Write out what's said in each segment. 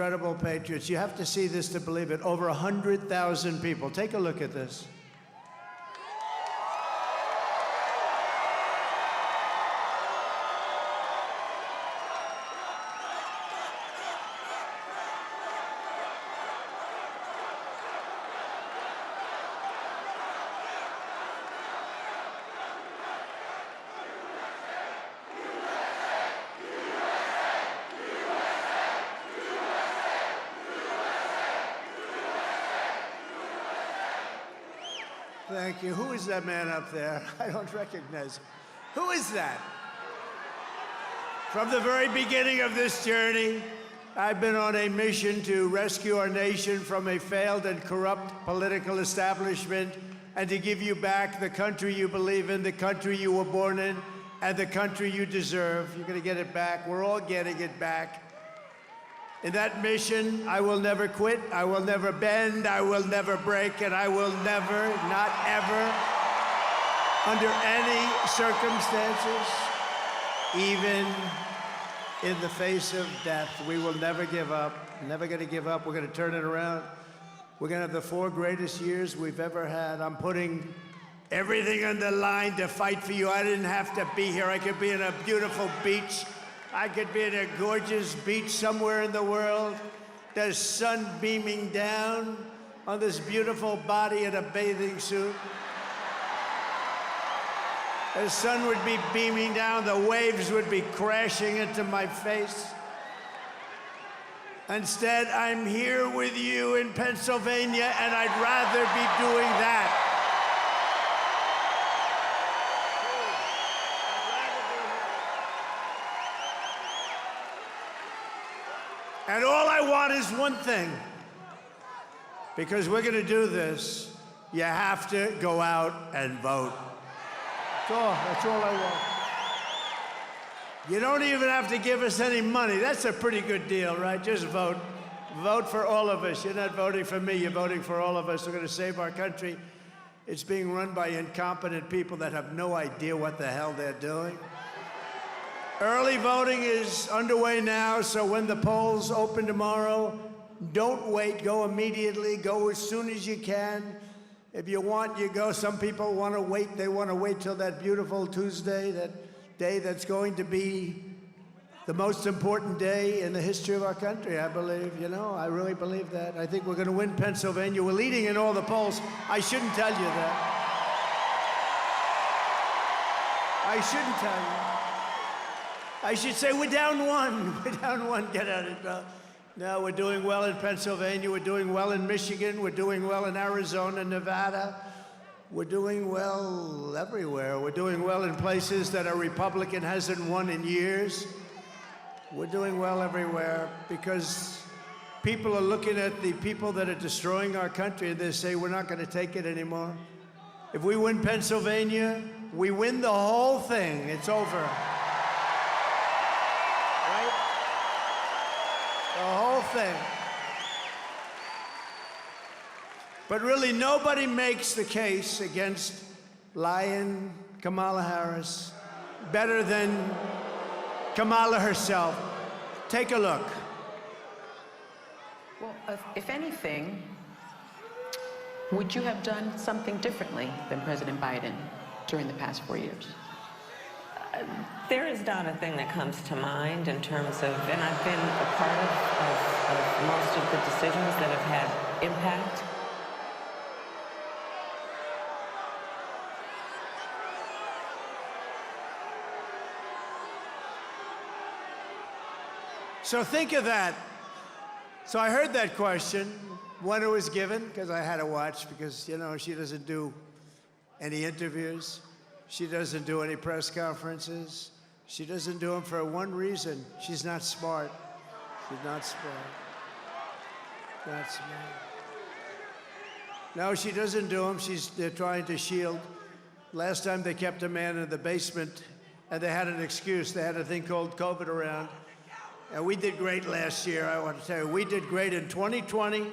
Incredible patriots. You have to see this to believe it. Over 100,000 people. Take a look at this. Thank you. Who is that man up there? I don't recognize him. Who is that? From the very beginning of this journey, I've been on a mission to rescue our nation from a failed and corrupt political establishment and to give you back the country you believe in, the country you were born in, and the country you deserve. You're going to get it back. We're all getting it back. In that mission, I will never quit, I will never bend, I will never break, and I will never, not ever, under any circumstances, even in the face of death, we will never give up. Never going to give up. We're going to turn it around. We're going to have the 4 greatest years we've ever had. I'm putting everything on the line to fight for you. I didn't have to be here. I could be in a beautiful beach. I could be in a gorgeous beach somewhere in the world. There's sun beaming down on this beautiful body in a bathing suit. The sun would be beaming down, the waves would be crashing into my face. Instead, I'm here with you in Pennsylvania, and I'd rather be doing that. And all I want is one thing. Because we're going to do this, you have to go out and vote. That's all I want. You don't even have to give us any money. That's a pretty good deal, right? Just vote. Vote for all of us. You're not voting for me, you're voting for all of us. We're going to save our country. It's being run by incompetent people that have no idea what the hell they're doing. Early voting is underway now, so when the polls open tomorrow, don't wait. Go immediately. Go as soon as you can. If you want, you go. Some people want to wait. They want to wait till that beautiful Tuesday, that day that's going to be the most important day in the history of our country, I believe. You know, I really believe that. I think we're going to win Pennsylvania. We're leading in all the polls. I shouldn't tell you that. I shouldn't tell you. I should say we're down 1. We're down 1. Get at it. No, we're doing well in Pennsylvania. We're doing well in Michigan. We're doing well in Arizona, Nevada. We're doing well everywhere. We're doing well in places that a Republican hasn't won in years. We're doing well everywhere because people are looking at the people that are destroying our country and they say, we're not going to take it anymore. If we win Pennsylvania, we win the whole thing. It's over. The whole thing. But really, nobody makes the case against lying Kamala Harris better than Kamala herself. Take a look. Well, if anything, would you have done something differently than President Biden during the past 4 years? There is not a thing that comes to mind in terms of, and I've been a part of most of the decisions that have had impact. So think of that. So I heard that question when it was given, because I had to watch, because, you know, she doesn't do any interviews. She doesn't do any press conferences. She doesn't do them for one reason. She's not smart. She's not smart. Not smart. No, she doesn't do them. They're trying to shield. Last time they kept a man in the basement, and they had an excuse. They had a thing called COVID around. And we did great last year, I want to tell you. We did great in 2020.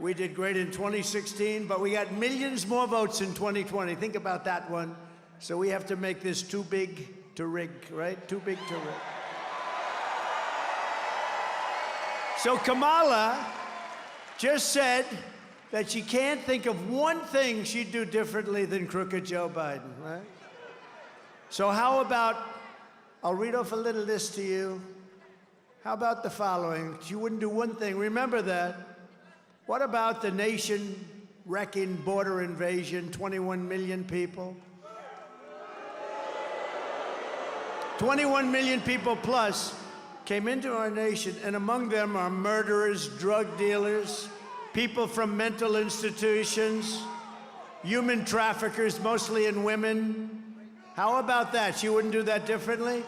We did great in 2016, but we got millions more votes in 2020. Think about that one. So we have to make this too big to rig, right? Too big to rig. So Kamala just said that she can't think of one thing she'd do differently than crooked Joe Biden, right? So how about, I'll read off a little list to you. How about the following? She wouldn't do one thing. Remember that. What about the nation-wrecking border invasion, 21 million people? 21 million people plus came into our nation, and among them are murderers, drug dealers, people from mental institutions, human traffickers, mostly in women. How about that? She wouldn't do that differently?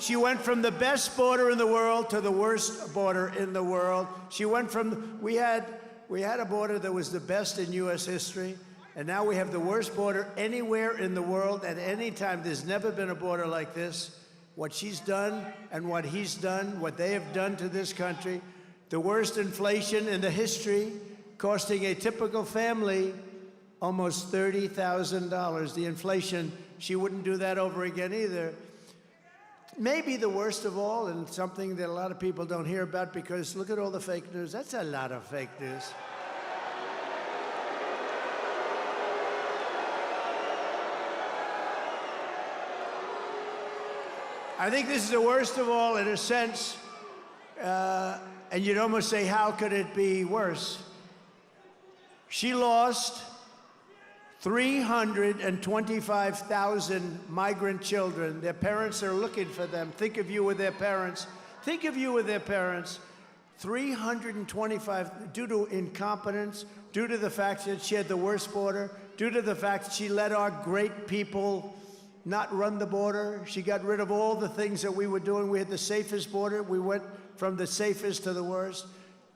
She went from the best border in the world to the worst border in the world. She went from, we had a border that was the best in U.S. history, and now we have the worst border anywhere in the world at any time. There's never been a border like this. What she's done and what he's done, what they have done to this country, the worst inflation in the history, costing a typical family almost $30,000. The inflation, she wouldn't do that over again either. Maybe the worst of all, and something that a lot of people don't hear about, because look at all the fake news. That's a lot of fake news. I think this is the worst of all in a sense, and you'd almost say, how could it be worse? She lost 325,000 migrant children. Their parents are looking for them. Think of you with their parents. Think of you with their parents. 325, due to incompetence, due to the fact that she had the worst border, due to the fact that she let our great people not run the border. She got rid of all the things that we were doing. We had the safest border. We went from the safest to the worst.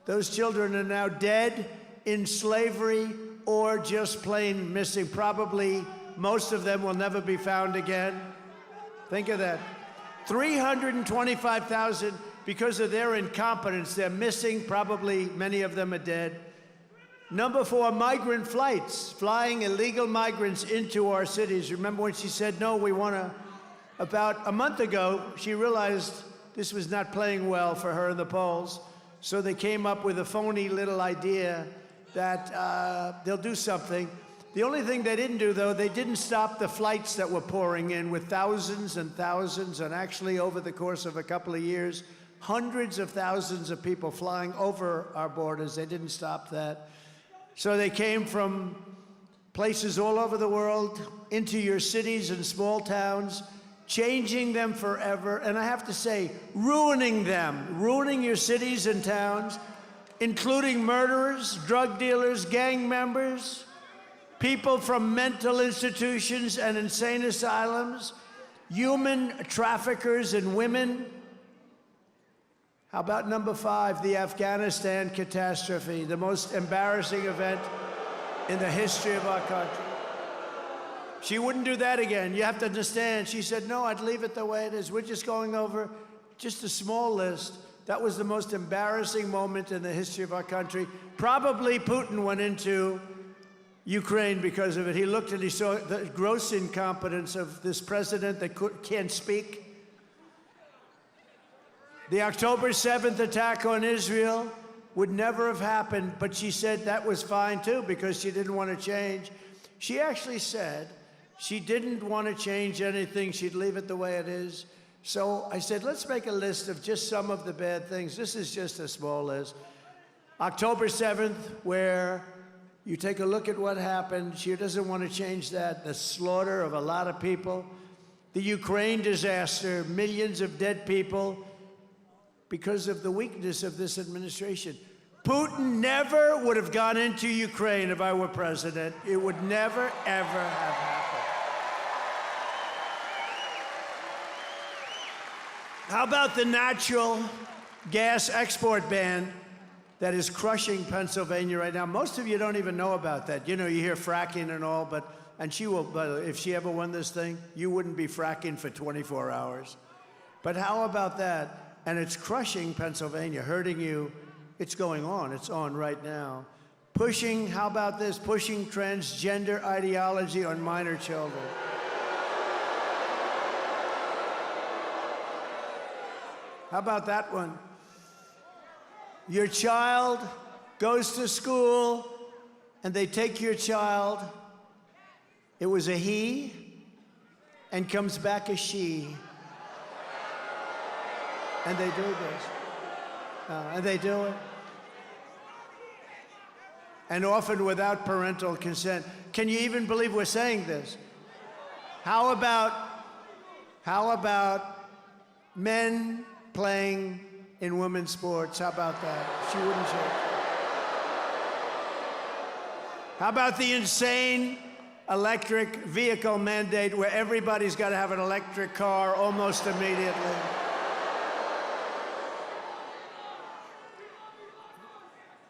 Those children are now dead, in slavery, or just plain missing. Probably most of them will never be found again. Think of that. 325,000 because of their incompetence. They're missing. Probably many of them are dead. Number 4, migrant flights, flying illegal migrants into our cities. Remember when she said, no, we want to, about a month ago, she realized this was not playing well for her in the polls. So they came up with a phony little idea that they'll do something. The only thing they didn't do, though, they didn't stop the flights that were pouring in with thousands and thousands, and actually over the course of a couple of years, hundreds of thousands of people flying over our borders. They didn't stop that. So they came from places all over the world into your cities and small towns, changing them forever. And I have to say, ruining them, ruining your cities and towns, including murderers, drug dealers, gang members, people from mental institutions and insane asylums, human traffickers and women. How about number 5, the Afghanistan catastrophe, the most embarrassing event in the history of our country? She wouldn't do that again. You have to understand. She said, no, I'd leave it the way it is. We're just going over just a small list. That was the most embarrassing moment in the history of our country. Probably Putin went into Ukraine because of it. He looked and he saw the gross incompetence of this president that can't speak. The October 7th attack on Israel would never have happened, but she said that was fine too because she didn't want to change. She actually said she didn't want to change anything. She'd leave it the way it is. So I said, let's make a list of just some of the bad things. This is just a small list. October 7th, where you take a look at what happened. She doesn't want to change that. The slaughter of a lot of people. The Ukraine disaster, millions of dead people because of the weakness of this administration. Putin never would have gone into Ukraine if I were president. It would never, ever have happened. How about the natural gas export ban that is crushing Pennsylvania right now? Most of you don't even know about that. You know, you hear fracking and all, but she will, but if she ever won this thing, you wouldn't be fracking for 24 hours. But how about that? And it's crushing Pennsylvania, hurting you. It's going on. It's on right now. Pushing, how about this? Pushing transgender ideology on minor children. How about that one? your child goes to school and they take your child, it was a he, and comes back a she. And they do this. And they do it. And often without parental consent. Can you even believe we're saying this? How about men playing in women's sports? How about that? She wouldn't say. How about the insane electric vehicle mandate where everybody's got to have an electric car almost immediately?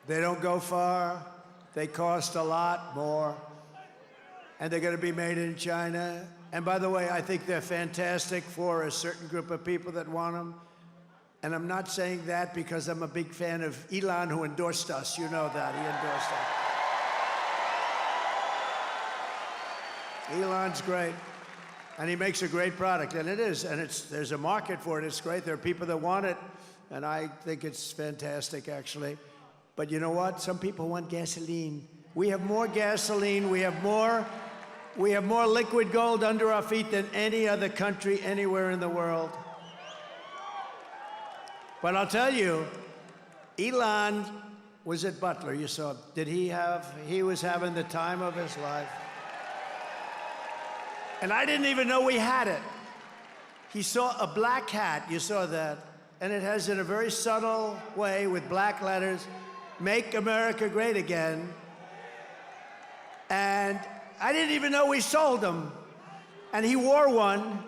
They don't go far. They cost a lot more. And they're going to be made in China. And by the way, I think they're fantastic for a certain group of people that want them. And I'm not saying that because I'm a big fan of Elon, who endorsed us. You know that. He endorsed us. Elon's great. And he makes a great product. And it is. And there's a market for it. It's great. There are people that want it. And I think it's fantastic, actually. But you know what? Some people want gasoline. We have more gasoline. We have more liquid gold under our feet than any other country anywhere in the world. But I'll tell you, Elon was at Butler. You saw, he was having the time of his life. And I didn't even know we had it. He saw a black hat, you saw that. And it has, in a very subtle way, with black letters, "Make America Great Again." And I didn't even know we sold them. And he wore one.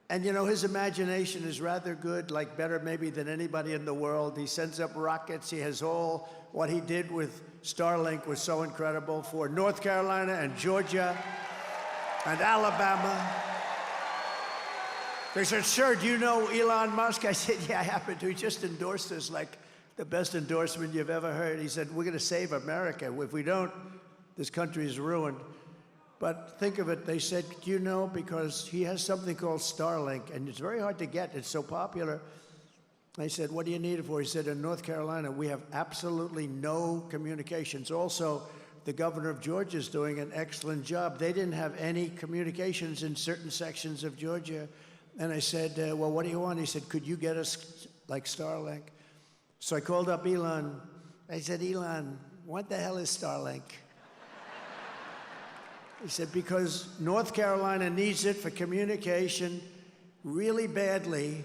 And you know, his imagination is rather good, like better maybe than anybody in the world. He sends up rockets. He has what he did with Starlink was so incredible for North Carolina and Georgia and Alabama. They said, "Sir, do you know Elon Musk?" I said, "Yeah, I happen to. He just endorsed us like the best endorsement you've ever heard." He said, "We're going to save America. If we don't, this country is ruined." But think of it, they said, "Do you know?" Because he has something called Starlink, and it's very hard to get. It's so popular. I said, "What do you need it for?" He said, "In North Carolina, we have absolutely no communications." Also, the governor of Georgia is doing an excellent job. They didn't have any communications in certain sections of Georgia. And I said, "Well, what do you want?" He said, "Could you get us like Starlink?" So I called up Elon. I said, "Elon, what the hell is Starlink?" He said, "Because North Carolina needs it for communication really badly,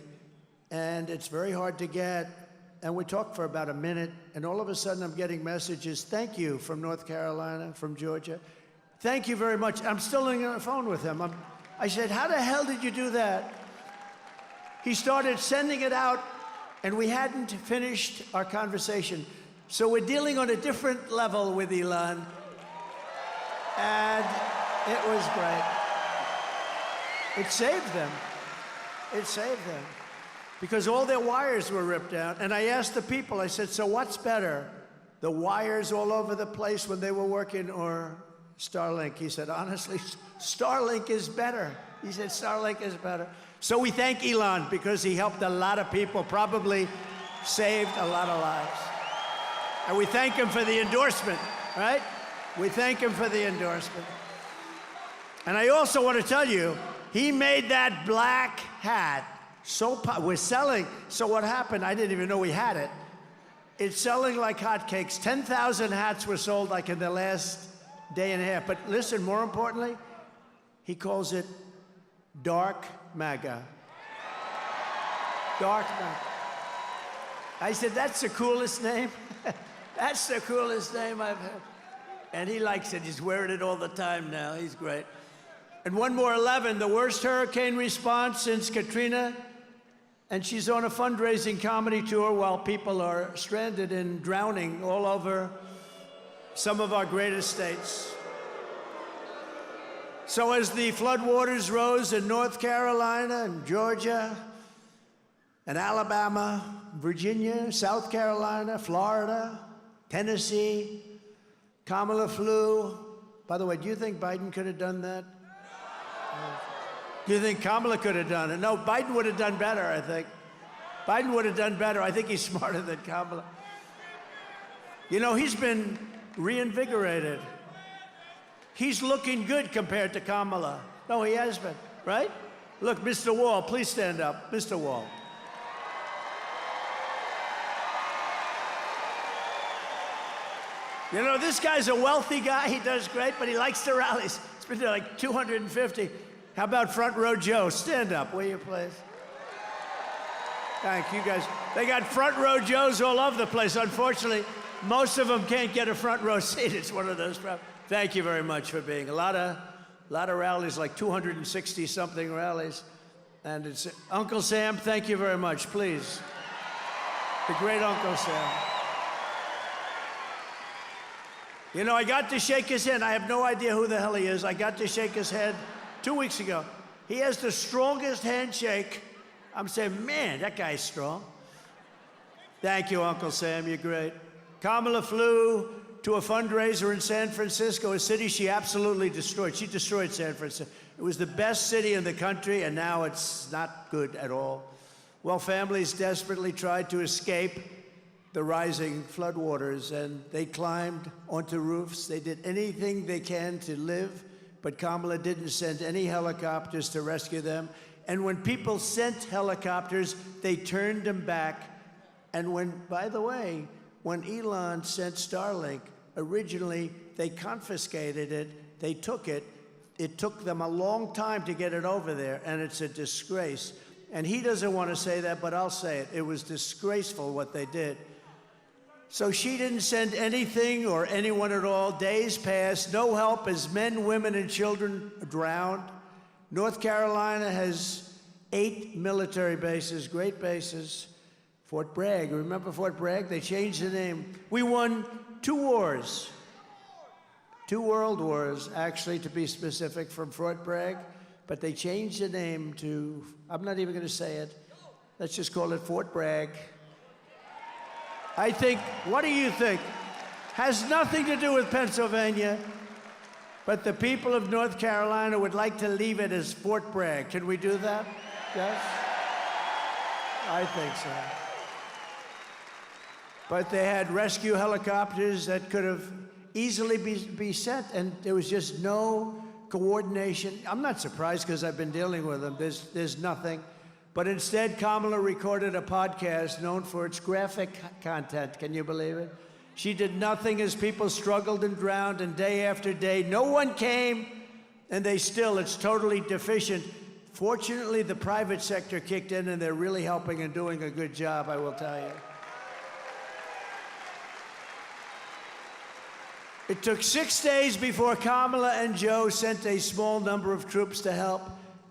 and it's very hard to get." And we talked for about a minute, and all of a sudden I'm getting messages, "Thank you," from North Carolina, from Georgia. "Thank you very much." I'm still on the phone with him. I said, "How the hell did you do that?" He started sending it out, and we hadn't finished our conversation. So we're dealing on a different level with Elon. And it was great. It saved them. It saved them. Because all their wires were ripped out. And I asked the people, I said, "So what's better? The wires all over the place when they were working or Starlink?" He said, "Honestly, Starlink is better." He said, "Starlink is better." So we thank Elon because he helped a lot of people, probably saved a lot of lives. And we thank him for the endorsement, right? We thank him for the endorsement. And I also want to tell you, he made that black hat so we're selling. So what happened, I didn't even know we had it. It's selling like hotcakes. 10,000 hats were sold like in the last day and a half. But listen, more importantly, he calls it Dark MAGA. Dark MAGA. I said, "That's the coolest name." That's the coolest name I've heard. And he likes it. He's wearing it all the time now. He's great. And one more 11, the worst hurricane response since Katrina. And she's on a fundraising comedy tour while people are stranded and drowning all over some of our greatest states. So as the floodwaters rose in North Carolina and Georgia and Alabama, Virginia, South Carolina, Florida, Tennessee, Kamala flew. By the way, do you think Biden could have done that? Do you think Kamala could have done it? No, Biden would have done better, I think. Biden would have done better. I think he's smarter than Kamala. You know, he's been reinvigorated. He's looking good compared to Kamala. No, he has been, right? Look, Mr. Wall, please stand up. Mr. Wall. You know, this guy's a wealthy guy. He does great, but he likes the rallies. It's been like 250. How about Front Row Joe? Stand up, will you, please? Thank you, guys. They got Front Row Joes all over the place. Unfortunately, most of them can't get a front row seat. It's one of those problems. Thank you very much for being. A lot of rallies, like 260-something rallies. And it's Uncle Sam, thank you very much, please. The great Uncle Sam. You know, I got to shake his hand. I have no idea who the hell he is. I got to shake his hand 2 weeks ago. He has the strongest handshake. I'm saying, man, that guy's strong. Thank you, Uncle Sam. You're great. Kamala flew to a fundraiser in San Francisco, a city she absolutely destroyed. She destroyed San Francisco. It was the best city in the country, and now it's not good at all. Well, families desperately tried to escape the rising floodwaters, and they climbed onto roofs. They did anything they can to live, but Kamala didn't send any helicopters to rescue them. And when people sent helicopters, they turned them back. And by the way, when Elon sent Starlink, originally they confiscated it, they took it. It took them a long time to get it over there, and it's a disgrace. And he doesn't want to say that, but I'll say it. It was disgraceful what they did. So she didn't send anything or anyone at all. Days passed, no help as men, women, and children drowned. North Carolina has 8 military bases, great bases. Fort Bragg, remember Fort Bragg? They changed the name. We won 2 wars, 2 world wars, actually, to be specific, from Fort Bragg. But they changed the name to, I'm not even going to say it. Let's just call it Fort Bragg. I think, what do you think? Has nothing to do with Pennsylvania, but the people of North Carolina would like to leave it as Fort Bragg. Can we do that? Yes? I think so. But they had rescue helicopters that could have easily be sent, and there was just no coordination. I'm not surprised because I've been dealing with them. There's nothing. But instead, Kamala recorded a podcast known for its graphic content. Can you believe it? She did nothing as people struggled and drowned, and day after day, no one came, and it's totally deficient. Fortunately, the private sector kicked in, and they're really helping and doing a good job, I will tell you. It took 6 days before Kamala and Joe sent a small number of troops to help.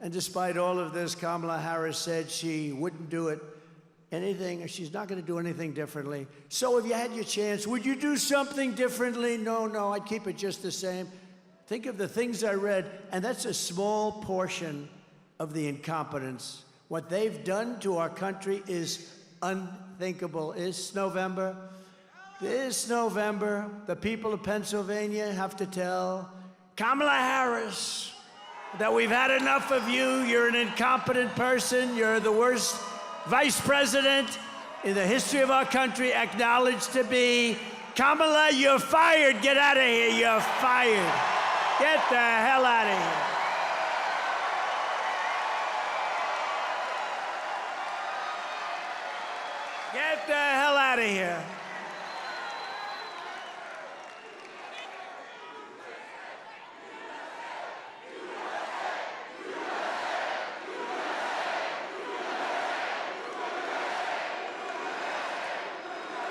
And despite all of this, Kamala Harris said she wouldn't do anything, she's not going to do anything differently. So if you had your chance, would you do something differently? No, I'd keep it just the same. Think of the things I read, and that's a small portion of the incompetence. What they've done to our country is unthinkable. This November, the people of Pennsylvania have to tell Kamala Harris that we've had enough of you. You're an incompetent person. You're the worst vice president in the history of our country, acknowledged to be. Kamala, you're fired. Get out of here. You're fired. Get the hell out of here. Get the hell out of here.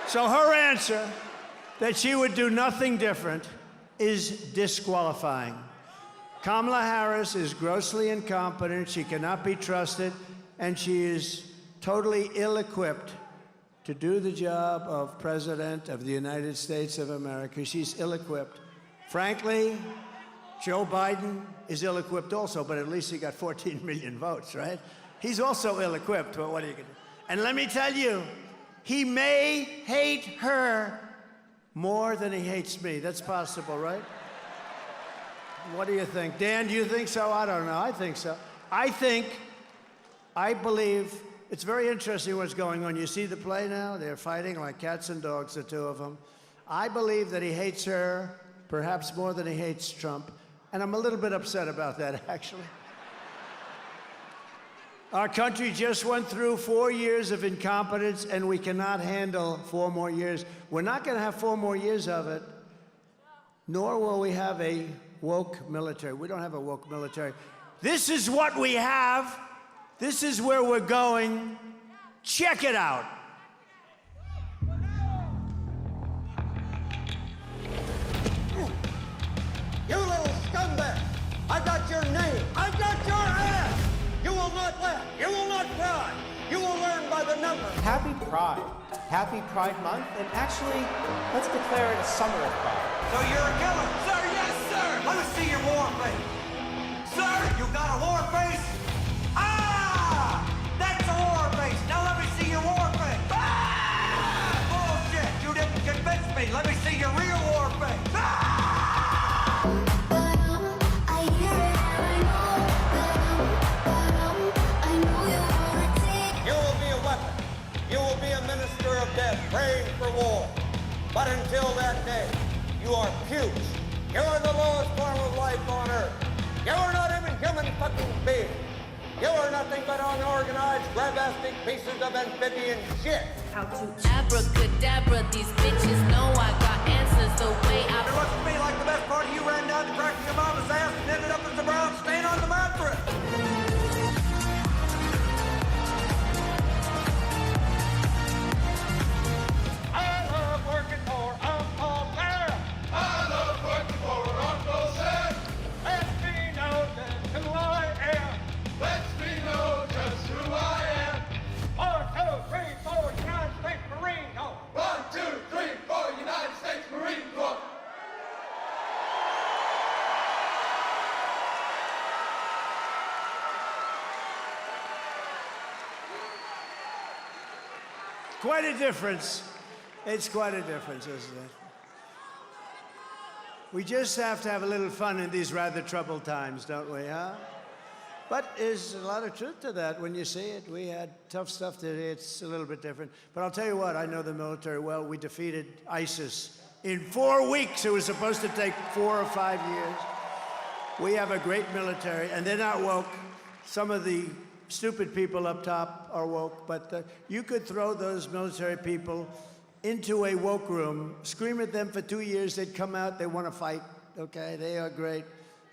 So her answer, that she would do nothing different, is disqualifying. Kamala Harris is grossly incompetent, she cannot be trusted, and she is totally ill-equipped to do the job of President of the United States of America. She's ill-equipped. Frankly, Joe Biden is ill-equipped also, but at least he got 14 million votes, right? He's also ill-equipped, but what are you gonna do? And let me tell you, he may hate her more than he hates me. That's possible, right? What do you think? Dan, do you think so? I don't know. I think so. I believe It's very interesting what's going on. You see the play now? They're fighting like cats and dogs, the two of them. I believe that he hates her, perhaps more than he hates Trump, and I'm a little bit upset about that, actually. Our country just went through 4 years of incompetence, and we cannot handle 4 more years. We're not going to have 4 more years of it, nor will we have a woke military. We don't have a woke military. This is what we have. This is where we're going. Check it out. You little scumbag! I got your name! I got your ass! You will not laugh! You will not cry! You will learn by the numbers! Happy Pride. Happy Pride Month, and actually, let's declare it a summer of pride. So you're a killer? Sir, yes, sir! Let me see your war face! Sir! You got a war face? Ah! That's a war face! Now let me see your war face! Ah! Bullshit! You didn't convince me! Let me see your real war face! Ah! You will be a minister of death, praying for war. But until that day, you are puke. You are the lowest form of life on earth. You are not even human fucking beings. You are nothing but unorganized, grabastic pieces of amphibian shit. Abracadabra, these bitches know I got answers the way I... It looks to me like the best part of you ran down to cracking your mama's ass and ended up as a brown stain on the mattress. Quite a difference. It's quite a difference, isn't it? We just have to have a little fun in these rather troubled times, don't we, huh? But there's a lot of truth to that when you see it. We had tough stuff today. It's a little bit different. But I'll tell you what, I know the military well. We defeated ISIS in 4 weeks. It was supposed to take 4 or 5 years. We have a great military, and they're not woke. Some of the stupid people up top are woke, but you could throw those military people into a woke room, scream at them for 2 years, they'd come out, they want to fight, okay? They are great.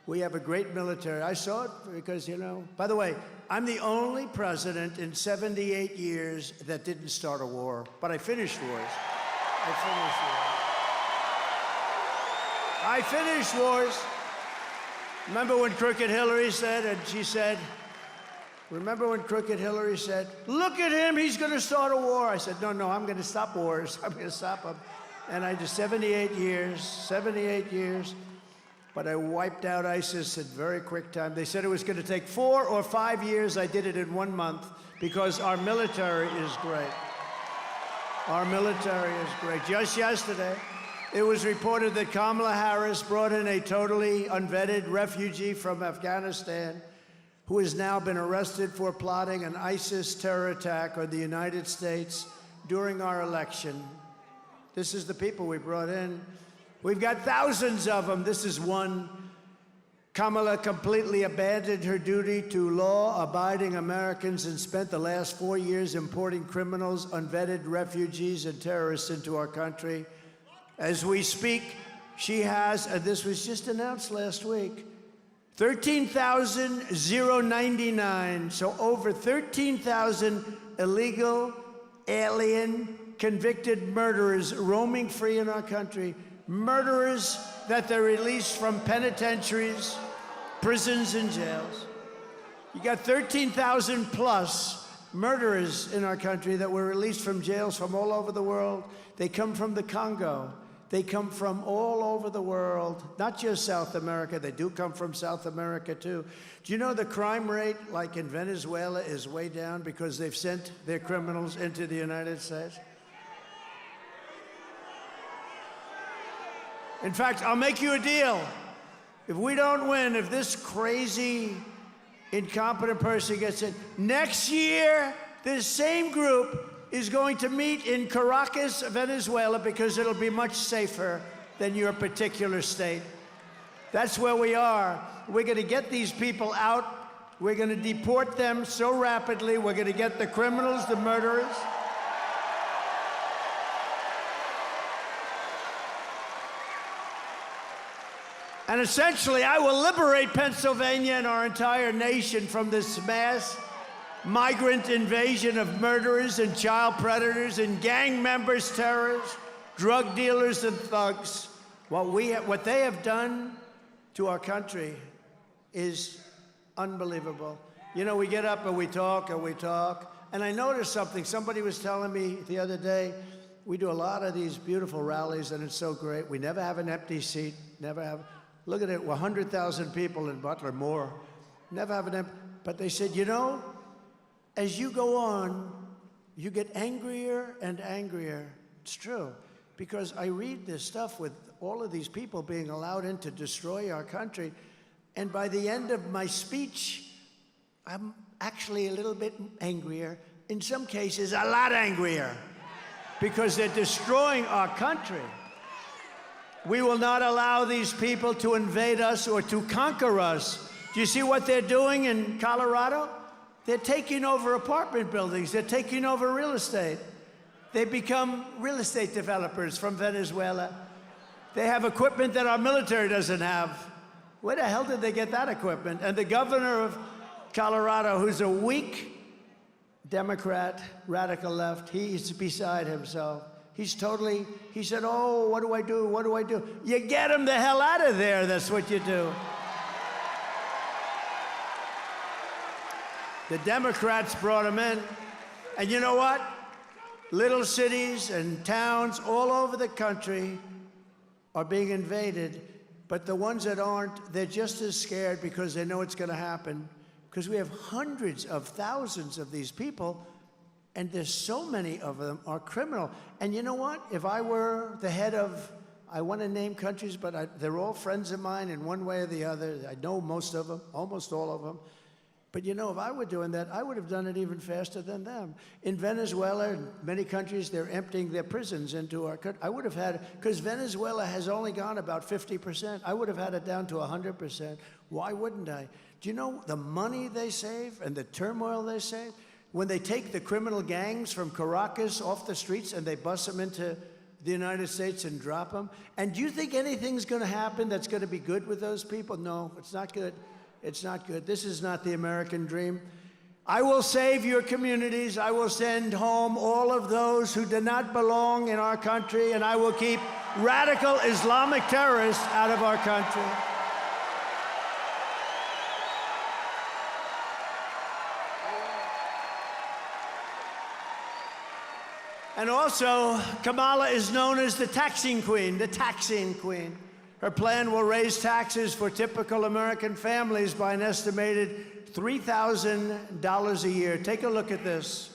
We have a great military. I saw it because, you know, by the way, I'm the only president in 78 years that didn't start a war, but I finished wars. I finished wars. Remember when Crooked Hillary said, and she said, remember when Crooked Hillary said, look at him, he's going to start a war. I said, no, I'm going to stop wars. I'm going to stop them. And I did 78 years, but I wiped out ISIS in very quick time. They said it was going to take 4 or 5 years. I did it in 1 month because our military is great. Our military is great. Just yesterday, it was reported that Kamala Harris brought in a totally unvetted refugee from Afghanistan who has now been arrested for plotting an ISIS terror attack on the United States during our election. This is the people we brought in. We've got thousands of them. This is one. Kamala completely abandoned her duty to law-abiding Americans and spent the last 4 years importing criminals, unvetted refugees, and terrorists into our country. As we speak, she has, and this was just announced last week, 13,099, so over 13,000 illegal, alien, convicted murderers roaming free in our country. Murderers that they're released from penitentiaries, prisons, and jails. You got 13,000 plus murderers in our country that were released from jails from all over the world. They come from the Congo. They come from all over the world, not just South America. They do come from South America, too. Do you know the crime rate, like in Venezuela, is way down because they've sent their criminals into the United States? In fact, I'll make you a deal. If we don't win, if this crazy, incompetent person gets in, next year, this same group is going to meet in Caracas, Venezuela, because it'll be much safer than your particular state. That's where we are. We're going to get these people out. We're going to deport them so rapidly. We're going to get the criminals, the murderers. And essentially, I will liberate Pennsylvania and our entire nation from this mass migrant invasion of murderers and child predators and gang members, terrorists, drug dealers, and thugs. What they have done to our country is unbelievable. You know, we get up and we talk, and I noticed something. Somebody was telling me the other day, we do a lot of these beautiful rallies, and it's so great. We never have an empty seat, never have. Look at it, 100,000 people in Butler, more. Never have an empty. But they said, you know, as you go on, you get angrier and angrier. It's true, because I read this stuff with all of these people being allowed in to destroy our country, and by the end of my speech, I'm actually a little bit angrier, in some cases a lot angrier, because they're destroying our country. We will not allow these people to invade us or to conquer us. Do you see what they're doing in Colorado? They're taking over apartment buildings. They're taking over real estate. They become real estate developers from Venezuela. They have equipment that our military doesn't have. Where the hell did they get that equipment? And the governor of Colorado, who's a weak Democrat, radical left, he's beside himself. He said, oh, what do I do? What do I do? You get him the hell out of there. That's what you do. The Democrats brought him in. And you know what? Little cities and towns all over the country are being invaded. But the ones that aren't, they're just as scared because they know it's going to happen. Because we have hundreds of thousands of these people, and there's so many of them are criminal. And you know what? If I were the head of, I want to name countries, but they're all friends of mine in one way or the other. I know most of them, almost all of them. But you know, if I were doing that, I would have done it even faster than them. In Venezuela, in many countries, they're emptying their prisons into our country. I would have had, because Venezuela has only gone about 50%. I would have had it down to 100%. Why wouldn't I? Do you know the money they save and the turmoil they save? When they take the criminal gangs from Caracas off the streets and they bust them into the United States and drop them. And do you think anything's going to happen that's going to be good with those people? No, it's not good. It's not good. This is not the American dream. I will save your communities. I will send home all of those who do not belong in our country, and I will keep radical Islamic terrorists out of our country. And also, Kamala is known as the taxing queen, the taxing queen. Her plan will raise taxes for typical American families by an estimated $3,000 a year. Take a look at this.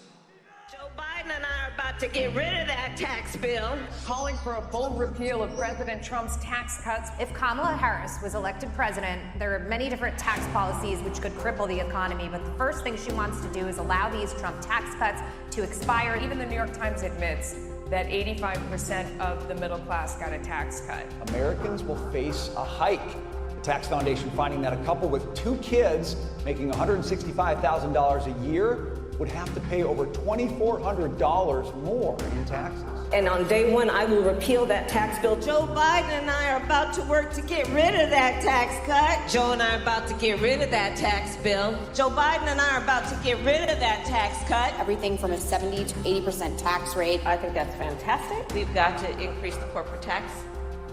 Joe Biden and I are about to get rid of that tax bill. Calling for a full repeal of President Trump's tax cuts. If Kamala Harris was elected president, there are many different tax policies which could cripple the economy, but the first thing she wants to do is allow these Trump tax cuts to expire. Even the New York Times admits that 85% of the middle class got a tax cut. Americans will face a hike. The Tax Foundation finding that a couple with 2 kids making $165,000 a year would have to pay over $2,400 more in taxes. And on day one, I will repeal that tax bill. Joe Biden and I are about to work to get rid of that tax cut. Joe and I are about to get rid of that tax bill. Joe Biden and I are about to get rid of that tax cut. Everything from a 70 to 80% tax rate. I think that's fantastic. We've got to increase the corporate tax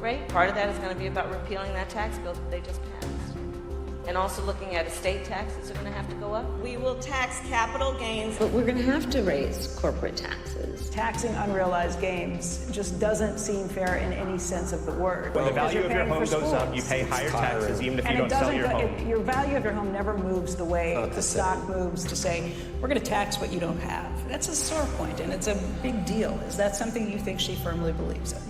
rate. Part of that is going to be about repealing that tax bill that they just passed. And also looking at estate taxes are going to have to go up. We will tax capital gains. But we're going to have to raise corporate taxes. Taxing unrealized gains just doesn't seem fair in any sense of the word. When the value of your home goes up, you pay higher taxes even if you don't sell your home. Your value of your home never moves the way the stock moves to say, we're going to tax what you don't have. That's a sore point, and it's a big deal. Is that something you think she firmly believes in?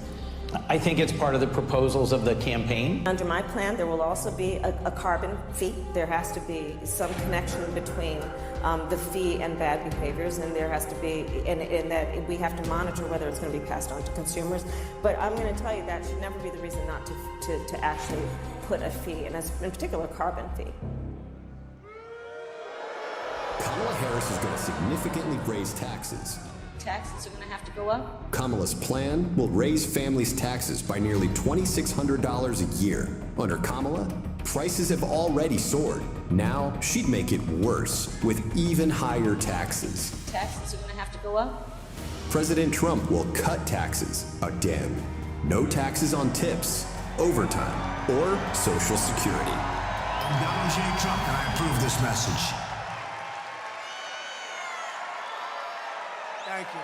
I think it's part of the proposals of the campaign. Under my plan, there will also be a carbon fee. There has to be some connection between the fee and bad behaviors, and there has to be, and that we have to monitor whether it's going to be passed on to consumers. But I'm going to tell you that should never be the reason not to actually put a fee, and in particular, a carbon fee. Kamala Harris is going to significantly raise taxes. Taxes are going to have to go up. Kamala's plan will raise families' taxes by nearly $2,600 a year. Under Kamala, prices have already soared. Now, she'd make it worse with even higher taxes. Taxes are going to have to go up. President Trump will cut taxes again. No taxes on tips, overtime, or Social Security. I'm Donald J. Trump, and I approve this message. Thank you.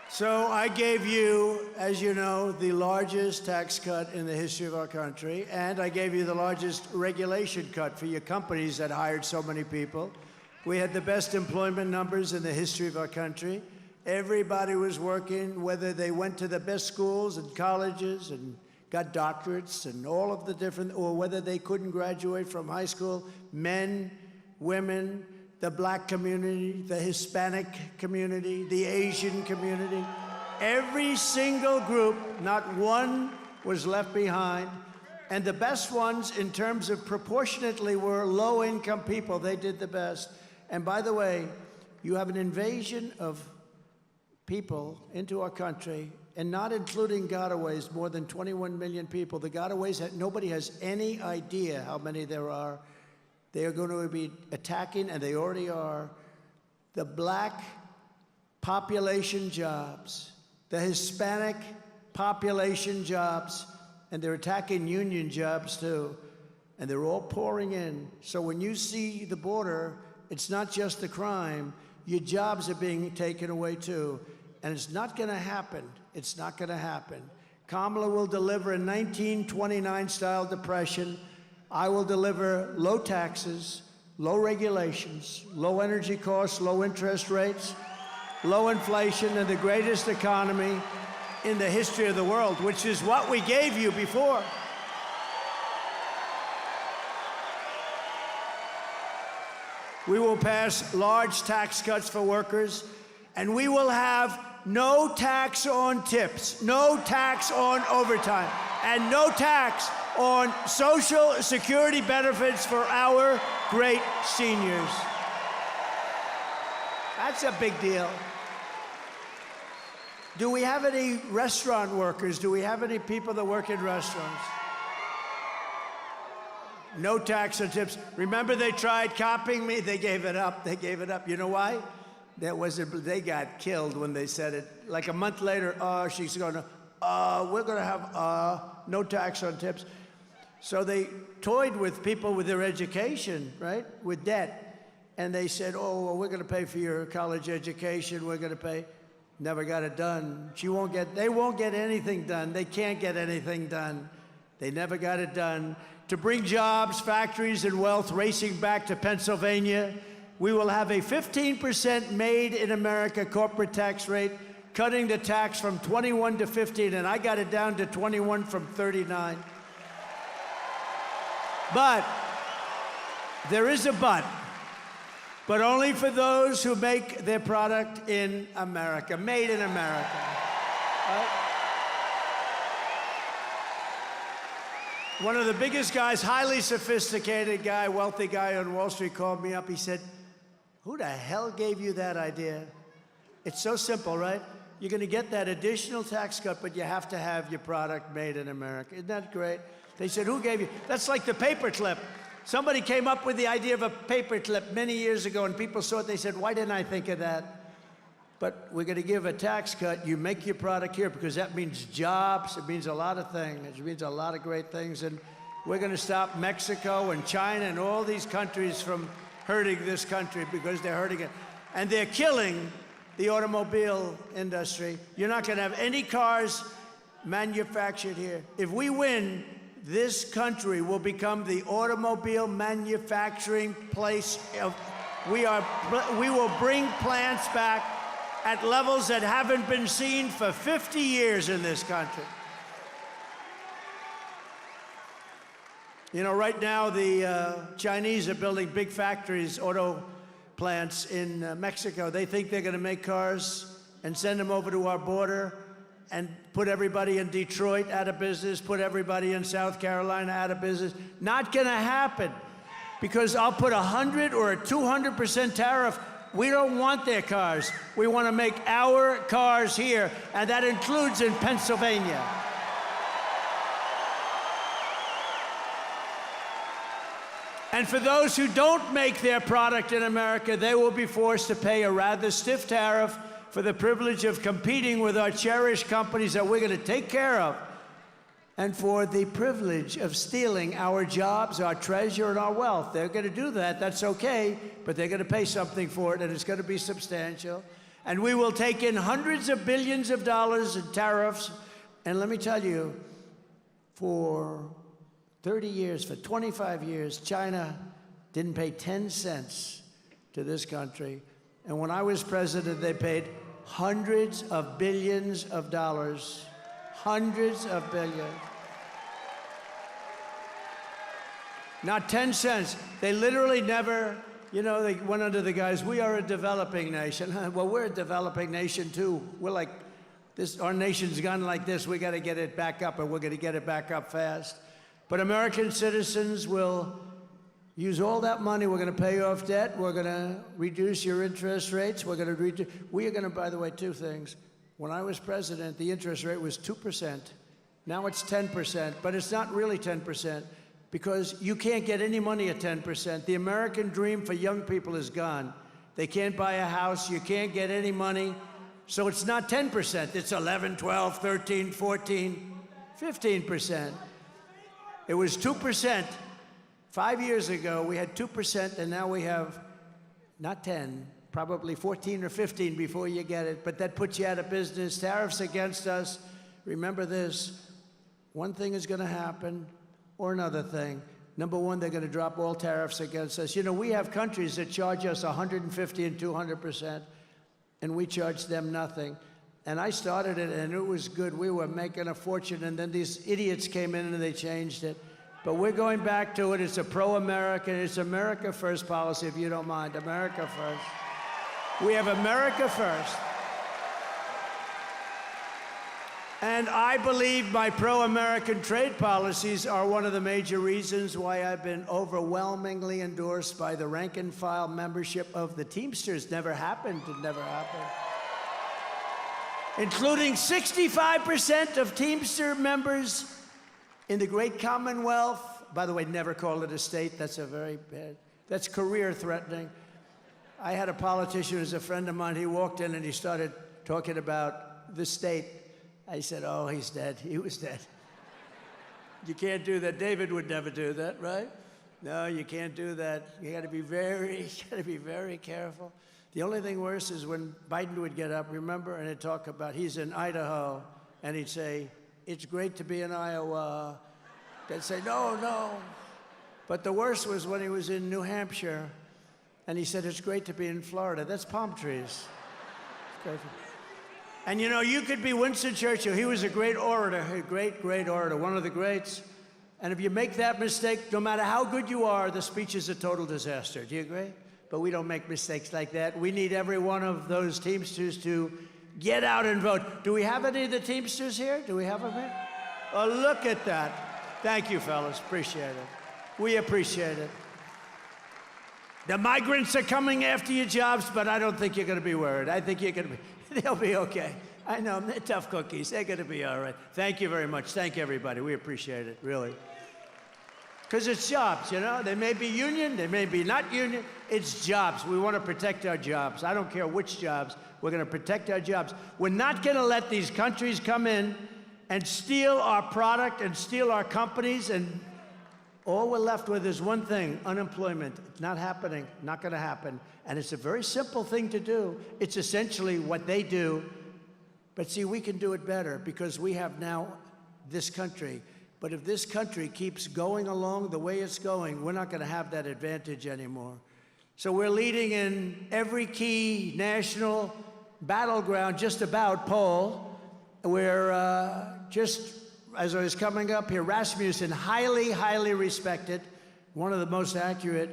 So I gave you, as you know, the largest tax cut in the history of our country, and I gave you the largest regulation cut for your companies that hired so many people. We had the best employment numbers in the history of our country. Everybody was working, whether they went to the best schools and colleges and got doctorates and all of the different, or whether they couldn't graduate from high school, men, women, the black community, the Hispanic community, the Asian community. Every single group, not one was left behind. And the best ones in terms of proportionately were low-income people. They did the best. And by the way, you have an invasion of people into our country, and not including gotaways, more than 21 million people. The gotaways, nobody has any idea how many there are. They are going to be attacking, and they already are, the black population jobs, the Hispanic population jobs, and they're attacking union jobs too. And they're all pouring in. So when you see the border, it's not just the crime, your jobs are being taken away too. And it's not going to happen. It's not going to happen. Kamala will deliver a 1929-style depression. I will deliver low taxes, low regulations, low energy costs, low interest rates, low inflation, and the greatest economy in the history of the world, which is what we gave you before. We will pass large tax cuts for workers, and we will have no tax on tips, no tax on overtime, and no tax on Social Security benefits for our great seniors. That's a big deal. Do we have any restaurant workers? Do we have any people that work in restaurants? No tax on tips. Remember, they tried copying me? They gave it up. They gave it up. You know why? They got killed when they said it. Like a month later, she's going to, we're going to have no tax on tips. So they toyed with people with their education, right, with debt. And they said, oh, well, we're going to pay for your college education. We're going to pay. Never got it done. They won't get anything done. They can't get anything done. They never got it done. To bring jobs, factories, and wealth racing back to Pennsylvania, we will have a 15% made in America corporate tax rate, cutting the tax from 21 to 15, and I got it down to 21 from 39. But there is a but only for those who make their product in America, made in America. Right? One of the biggest guys, highly sophisticated guy, wealthy guy on Wall Street called me up. He said, who the hell gave you that idea? It's so simple, right? You're going to get that additional tax cut, but you have to have your product made in America. Isn't that great? They said, who gave you? That's like the paperclip. Somebody came up with the idea of a paperclip many years ago, and people saw it. They said, why didn't I think of that? But we're going to give a tax cut. You make your product here because that means jobs. It means a lot of things. It means a lot of great things. And we're going to stop Mexico and China and all these countries from hurting this country because they're hurting it. And they're killing the automobile industry. You're not going to have any cars manufactured here. If we win, this country will become the automobile manufacturing place. We will bring plants back, at levels that haven't been seen for 50 years in this country. You know, right now, the Chinese are building big factories, auto plants in Mexico. They think they're going to make cars and send them over to our border and put everybody in Detroit out of business, put everybody in South Carolina out of business. Not going to happen, because I'll put 100 or a 200% tariff. We don't want their cars. We want to make our cars here, and that includes in Pennsylvania. And for those who don't make their product in America, they will be forced to pay a rather stiff tariff for the privilege of competing with our cherished companies that we're going to take care of, and for the privilege of stealing our jobs, our treasure, and our wealth. They're going to do that. That's okay, but they're going to pay something for it, and it's going to be substantial. And we will take in hundreds of billions of dollars in tariffs. And let me tell you, for 30 years, for 25 years, China didn't pay 10 cents to this country. And when I was president, they paid hundreds of billions of dollars. Hundreds of billions. Not 10 cents. They literally never, you know, they went under the guise, we are a developing nation. Well, we're a developing nation too. We're like this, our nation's gone like this. We got to get it back up, and we're going to get it back up fast. But American citizens will use all that money. We're going to pay off debt. We're going to reduce your interest rates. We are going to, by the way, two things. When I was president, the interest rate was 2%. Now it's 10%, but it's not really 10% because you can't get any money at 10%. The American dream for young people is gone. They can't buy a house. You can't get any money. So it's not 10%. It's 11, 12, 13, 14, 15%. It was 2%. 5 years ago, we had 2%, and now we have not 10, probably 14 or 15 before you get it, but that puts you out of business. Tariffs against us. Remember this, one thing is going to happen or another thing. Number one, they're going to drop all tariffs against us. You know, we have countries that charge us 150 and 200%, and we charge them nothing. And I started it, and it was good. We were making a fortune, and then these idiots came in and they changed it. But we're going back to it. It's a pro-American, it's America first policy, if you don't mind. America first. We have America first. And I believe my pro-American trade policies are one of the major reasons why I've been overwhelmingly endorsed by the rank-and-file membership of the Teamsters. Never happened. It never happened. Including 65% of Teamster members in the great Commonwealth. By the way, never call it a state. That's a very bad, that's career threatening. I had a politician who's a friend of mine. He walked in and he started talking about the state. I said, oh, he's dead. He was dead. You can't do that. David would never do that, right? No, you can't do that. You got to be very careful. The only thing worse is when Biden would get up, remember, and he'd talk about, he's in Idaho, and he'd say, it's great to be in Iowa. They'd say, no. But the worst was when he was in New Hampshire, and he said, it's great to be in Florida. That's palm trees. And you know, you could be Winston Churchill. He was a great orator, a great orator, one of the greats. And if you make that mistake, no matter how good you are, the speech is a total disaster. Do you agree? But we don't make mistakes like that. We need every one of those Teamsters to get out and vote. Do we have any of the Teamsters here? Do we have them here? Oh, look at that. Thank you, fellas. Appreciate it. We appreciate it. The migrants are coming after your jobs, but I don't think you're going to be worried. I think you're going to be, they'll be okay. I know, they're tough cookies. They're going to be all right. Thank you very much. Thank you, everybody. We appreciate it, really. Because it's jobs, you know? They may be union, they may be not union. It's jobs. We want to protect our jobs. I don't care which jobs. We're going to protect our jobs. We're not going to let these countries come in and steal our product and steal our companies, and all we're left with is one thing, unemployment. It's not happening, not going to happen. And it's a very simple thing to do. It's essentially what they do. But see, we can do it better because we have now this country. But if this country keeps going along the way it's going, we're not going to have that advantage anymore. So we're leading in every key national battleground, just about poll, where just as I was coming up here, Rasmussen, highly, highly respected, one of the most accurate.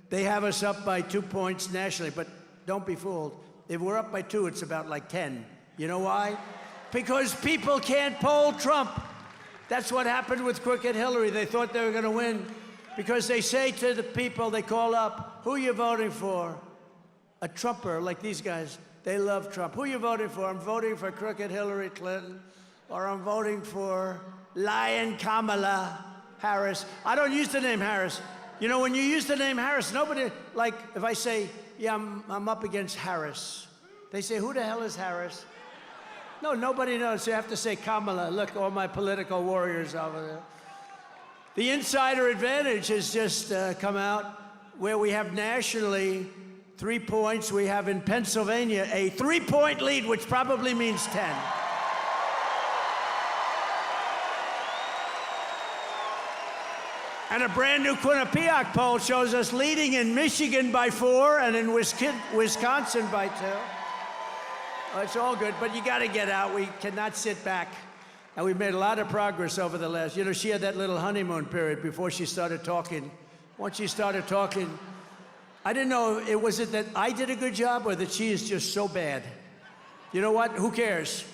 They have us up by 2 points nationally, but don't be fooled. If we're up by 2, it's about like 10. You know why? Because people can't poll Trump. That's what happened with crooked Hillary. They thought they were going to win because they say to the people they call up, who are you voting for? A Trumper, like these guys. They love Trump. Who are you voting for? I'm voting for crooked Hillary Clinton, or I'm voting for Lion Kamala Harris. I don't use the name Harris. You know, when you use the name Harris, nobody, like if I say, yeah, I'm up against Harris, they say, who the hell is Harris? No, nobody knows. You have to say Kamala. Look, all my political warriors over there. The insider advantage has just come out, where we have nationally 3 points. We have in Pennsylvania a 3-point lead, which probably means 10. And a brand new Quinnipiac poll shows us leading in Michigan by 4 and in Wisconsin by 2. Oh, it's all good, but you got to get out. We cannot sit back. And we've made a lot of progress over the last, you know, she had that little honeymoon period before she started talking. Once she started talking, I didn't know, was it that I did a good job or that she is just so bad? You know what? Who cares?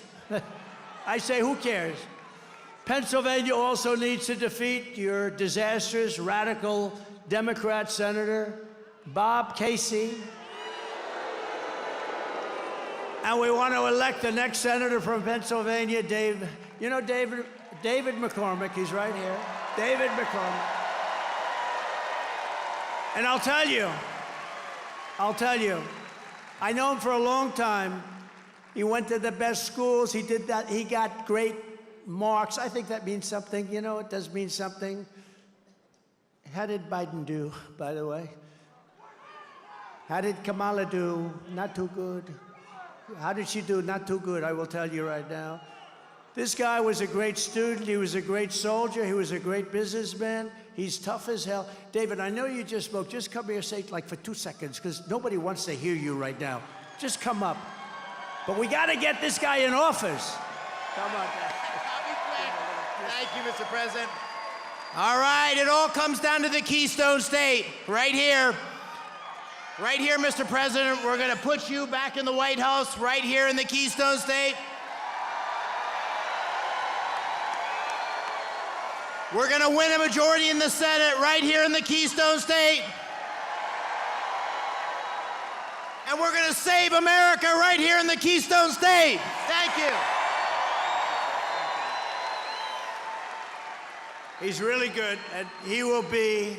I say, who cares? Pennsylvania also needs to defeat your disastrous, radical Democrat Senator, Bob Casey. And we want to elect the next senator from Pennsylvania, David McCormick. He's right here. David McCormick. And I'll tell you, I know him for a long time. He went to the best schools. He did that. He got great marks. I think that means something. You know, it does mean something. How did Biden do, by the way? How did Kamala do? Not too good. How did she do? Not too good, I will tell you right now. This guy was a great student. He was a great soldier. He was a great businessman. He's tough as hell. David, I know you just spoke. Just come here, say like for 2 seconds, because nobody wants to hear you right now. Just come up. But we got to get this guy in office. Come on. Thank you, Mr. President. All right, it all comes down to the Keystone State, right here. Right here, Mr. President, we're going to put you back in the White House, right here in the Keystone State. We're going to win a majority in the Senate, right here in the Keystone State. And we're going to save America right here in the Keystone State. Thank you. He's really good, and he will be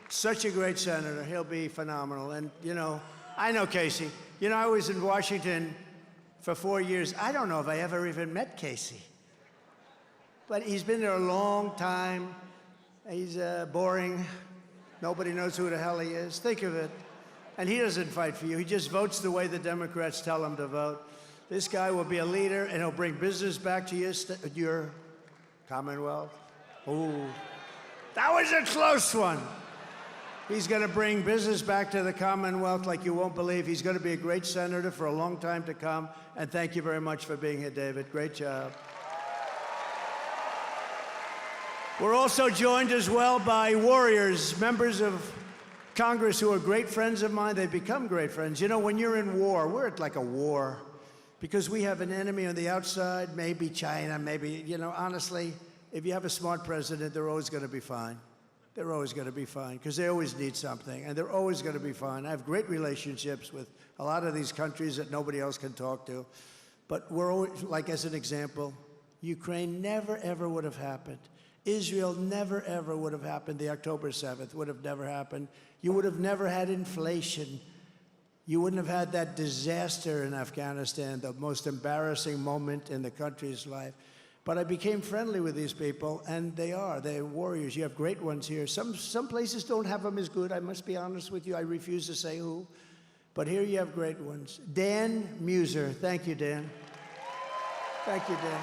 such a great senator. He'll be phenomenal. And, you know, I know Casey. You know, I was in Washington for 4 years. I don't know if I ever even met Casey. But he's been there a long time. He's boring. Nobody knows who the hell he is. Think of it. And he doesn't fight for you. He just votes the way the Democrats tell him to vote. This guy will be a leader, and he'll bring business back to your Commonwealth. Ooh, that was a close one. He's going to bring business back to the Commonwealth like you won't believe. He's going to be a great senator for a long time to come. And thank you very much for being here, David. Great job. We're also joined as well by warriors, members of Congress who are great friends of mine. They've become great friends. You know, when you're in war, we're at like a war because we have an enemy on the outside, maybe China, maybe, you know, honestly, if you have a smart president, they're always going to be fine. They're always going to be fine because they always need something, and they're always going to be fine. I have great relationships with a lot of these countries that nobody else can talk to. But we're always, like as an example, Ukraine never, ever would have happened. Israel never, ever would have happened. The October 7th would have never happened. You would have never had inflation. You wouldn't have had that disaster in Afghanistan, the most embarrassing moment in the country's life. But I became friendly with these people, and they're warriors. You have great ones here. Some places don't have them as good, I must be honest with you. I refuse to say who. But here you have great ones. Dan Muser. Thank you, Dan. Thank you, Dan.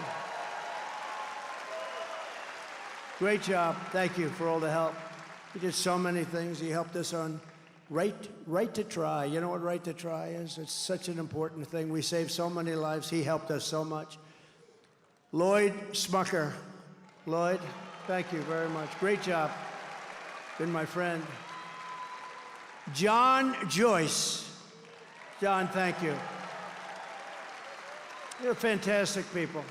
Great job. Thank you for all the help. You did so many things. You helped us on Right to try. You know what right to try is? It's such an important thing. We saved so many lives. He helped us so much. Lloyd Smucker. Lloyd, thank you very much. Great job. Been my friend. John Joyce. John, thank you. You're fantastic people.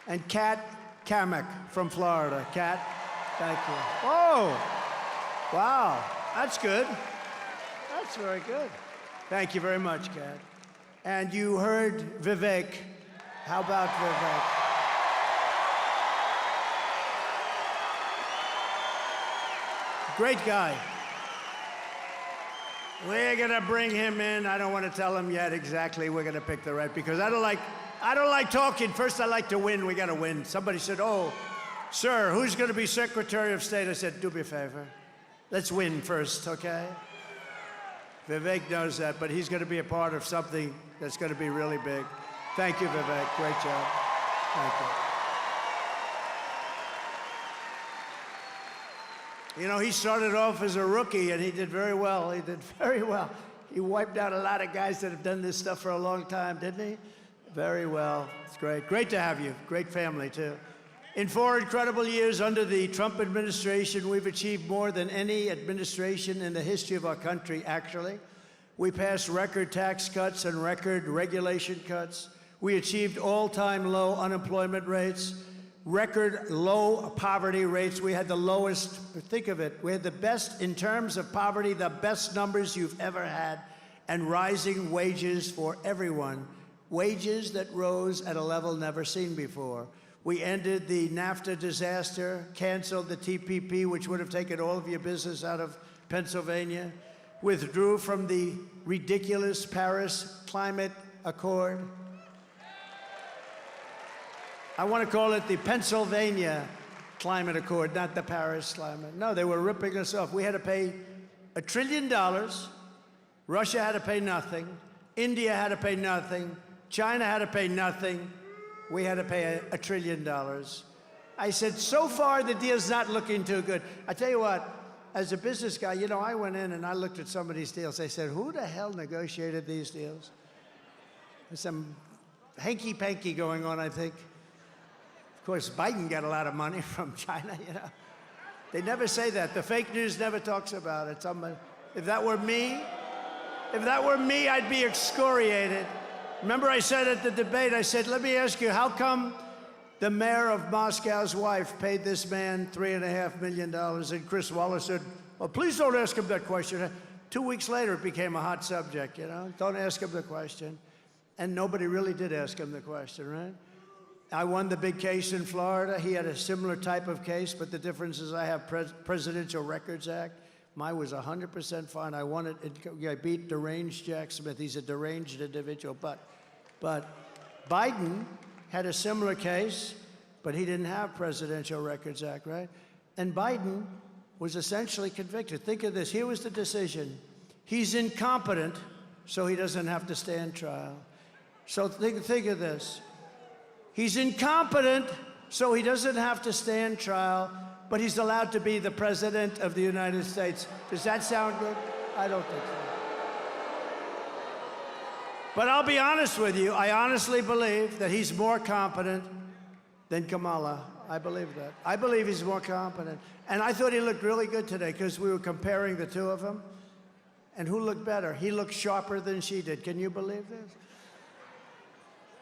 And Kat Kamek from Florida. Kat, thank you. Oh, wow, that's good. That's very good. Thank you very much, Kat. And you heard Vivek. How about Vivek? Great guy. We're gonna bring him in. I don't want to tell him yet exactly we're gonna pick the right, because I don't like talking. First, I like to win. We gotta win. Somebody said, "Oh, sir, who's gonna be Secretary of State?" I said, "Do me a favor. Let's win first, okay?" Vivek knows that, but he's gonna be a part of something that's gonna be really big. Thank you, Vivek. Great job. Thank you. You know, he started off as a rookie, and he did very well. He did very well. He wiped out a lot of guys that have done this stuff for a long time, didn't he? Very well. It's great. Great to have you. Great family, too. In 4 incredible years under the Trump administration, we've achieved more than any administration in the history of our country, actually. We passed record tax cuts and record regulation cuts. We achieved all-time low unemployment rates, record low poverty rates. We had the lowest, think of it, we had the best, in terms of poverty, the best numbers you've ever had, and rising wages for everyone. Wages that rose at a level never seen before. We ended the NAFTA disaster, canceled the TPP, which would have taken all of your business out of Pennsylvania, withdrew from the ridiculous Paris Climate Accord. I want to call it the Pennsylvania Climate Accord, not the Paris Climate. No, they were ripping us off. We had to pay $1 trillion. Russia had to pay nothing. India had to pay nothing. China had to pay nothing. We had to pay $1 trillion. I said, so far, the deal's not looking too good. I tell you what, as a business guy, you know, I went in and I looked at some of these deals. I said, who the hell negotiated these deals? There's some hanky-panky going on, I think. Of course, Biden got a lot of money from China, you know. They never say that. The fake news never talks about it. If that were me, I'd be excoriated. Remember I said at the debate, I said, let me ask you, how come the mayor of Moscow's wife paid this man $3.5 million? And Chris Wallace said, well, please don't ask him that question. 2 weeks later, it became a hot subject, you know. Don't ask him the question. And nobody really did ask him the question, right? I won the big case in Florida. He had a similar type of case, but the difference is I have Presidential Records Act. Mine was 100% fine. I won it. I beat deranged Jack Smith. He's a deranged individual. But Biden had a similar case, but he didn't have Presidential Records Act, right? And Biden was essentially convicted. Think of this. Here was the decision. He's incompetent, so he doesn't have to stand trial. So think of this. He's incompetent, so he doesn't have to stand trial, but he's allowed to be the President of the United States. Does that sound good? I don't think so. But I'll be honest with you, I honestly believe that he's more competent than Kamala. I believe that. I believe he's more competent. And I thought he looked really good today because we were comparing the two of them. And who looked better? He looked sharper than she did. Can you believe this?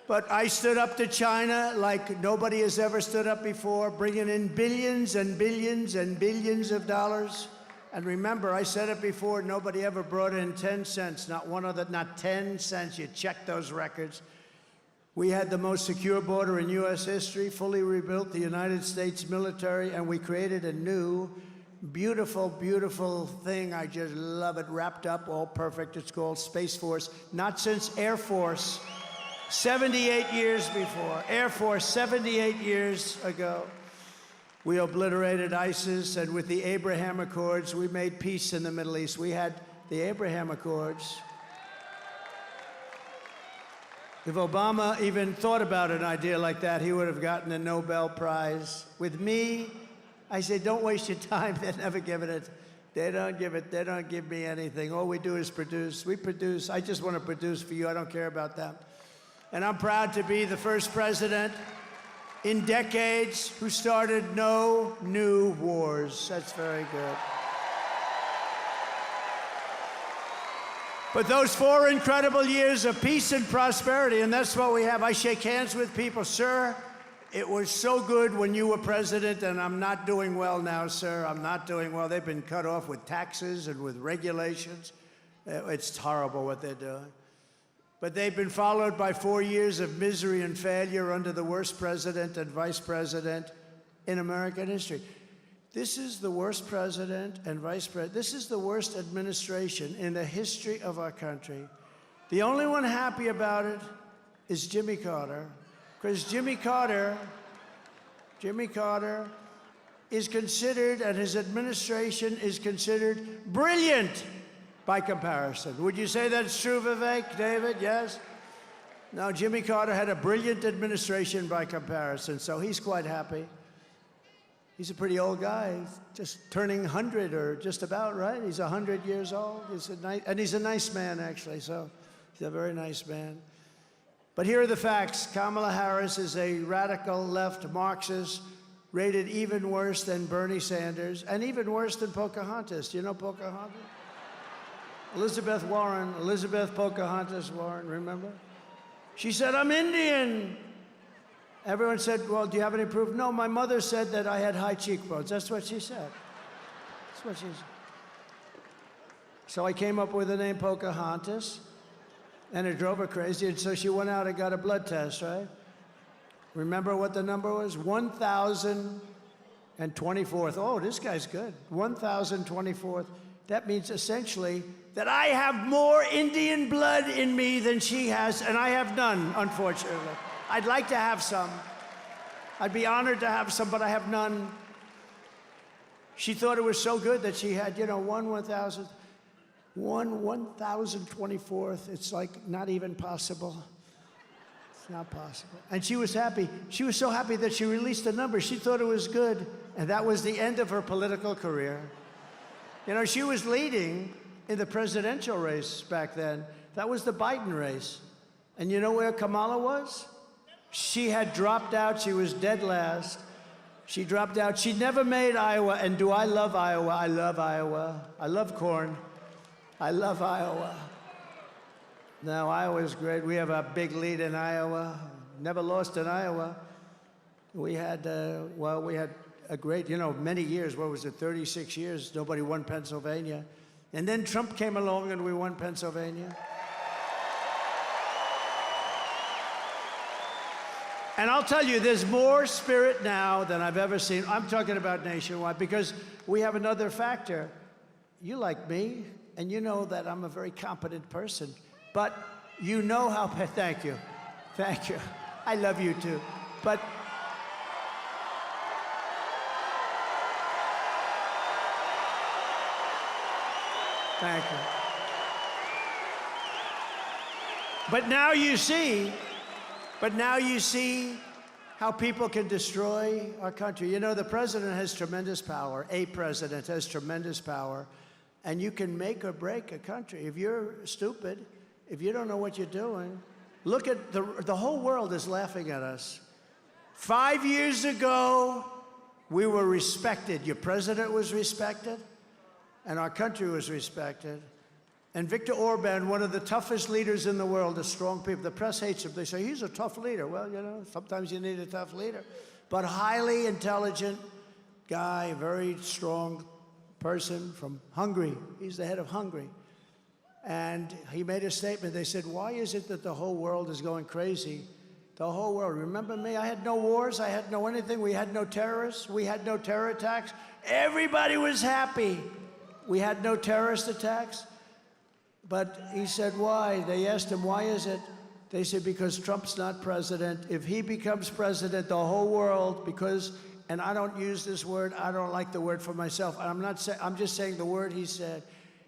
But I stood up to China like nobody has ever stood up before, bringing in billions and billions and billions of dollars. And remember, I said it before, nobody ever brought in 10 cents, not 10 cents. You check those records. We had the most secure border in U.S. history, fully rebuilt the United States military, and we created a new, beautiful, beautiful thing. I just love it, wrapped up, all perfect. It's called Space Force. Not since Air Force. 78 years before. Air Force, 78 years ago. We obliterated ISIS, and with the Abraham Accords, we made peace in the Middle East. We had the Abraham Accords. If Obama even thought about an idea like that, he would have gotten a Nobel Prize. With me, I say, don't waste your time. They're never giving it. They don't give me anything. All we do is produce. We produce. I just want to produce for you. I don't care about them. And I'm proud to be the first president in decades who started no new wars. That's very good. But those 4 incredible years of peace and prosperity, and that's what we have. I shake hands with people. Sir, it was so good when you were president, and I'm not doing well now, sir. I'm not doing well. They've been cut off with taxes and with regulations. It's horrible what they're doing. But they've been followed by 4 years of misery and failure under the worst president and vice president in American history. This is the worst president and vice president. This is the worst administration in the history of our country. The only one happy about it is Jimmy Carter, because Jimmy Carter is considered, and his administration is considered brilliant by comparison. Would you say that's true, Vivek, David? Yes? No, Jimmy Carter had a brilliant administration by comparison, so he's quite happy. He's a pretty old guy, just turning 100 or just about, right? He's 100 years old. He's a nice man, actually, so he's a very nice man. But here are the facts. Kamala Harris is a radical left Marxist, rated even worse than Bernie Sanders, and even worse than Pocahontas. Do you know Pocahontas? Elizabeth Pocahontas Warren, remember? She said, I'm Indian. Everyone said, well, do you have any proof? No, my mother said that I had high cheekbones. That's what she said. That's what she said. So I came up with the name Pocahontas, and it drove her crazy, and so she went out and got a blood test, right? Remember what the number was? 1,024th. Oh, this guy's good. 1,024th. That means essentially that I have more Indian blood in me than she has, and I have none, unfortunately. I'd like to have some. I'd be honored to have some, but I have none. She thought it was so good that she had, 1,024th. It's like not even possible. It's not possible. And she was happy. She was so happy that she released the number. She thought it was good, and that was the end of her political career. She was leading in the presidential race back then. That was the Biden race. And you know where Kamala was? She had dropped out. She was dead last. She dropped out. She never made Iowa. And do I love Iowa? I love Iowa. I love corn. I love Iowa. Now, Iowa's great. We have a big lead in Iowa. Never lost in Iowa. We had a great, many years. What was it, 36 years? Nobody won Pennsylvania. And then Trump came along and we won Pennsylvania. And I'll tell you, there's more spirit now than I've ever seen. I'm talking about nationwide because we have another factor. You like me, and you know that I'm a very competent person. But you know how, thank you. Thank you. I love you too. But thank you. But now you see how people can destroy our country. The president has tremendous power. A president has tremendous power. And you can make or break a country. If you're stupid, if you don't know what you're doing, look at the whole world is laughing at us. 5 years ago, we were respected. Your president was respected, and our country was respected. And Viktor Orban, one of the toughest leaders in the world, the strong people, the press hates him. They say, he's a tough leader. Well, sometimes you need a tough leader. But highly intelligent guy, very strong person from Hungary. He's the head of Hungary. And he made a statement. They said, why is it that the whole world is going crazy? The whole world. Remember me? I had no wars. I had no anything. We had no terrorists. We had no terror attacks. Everybody was happy. We had no terrorist attacks. But he said, why? They asked him, why is it? They said, because Trump's not president. If he becomes president, the whole world, and I don't use this word, I don't like the word for myself. I'm just saying the word he said.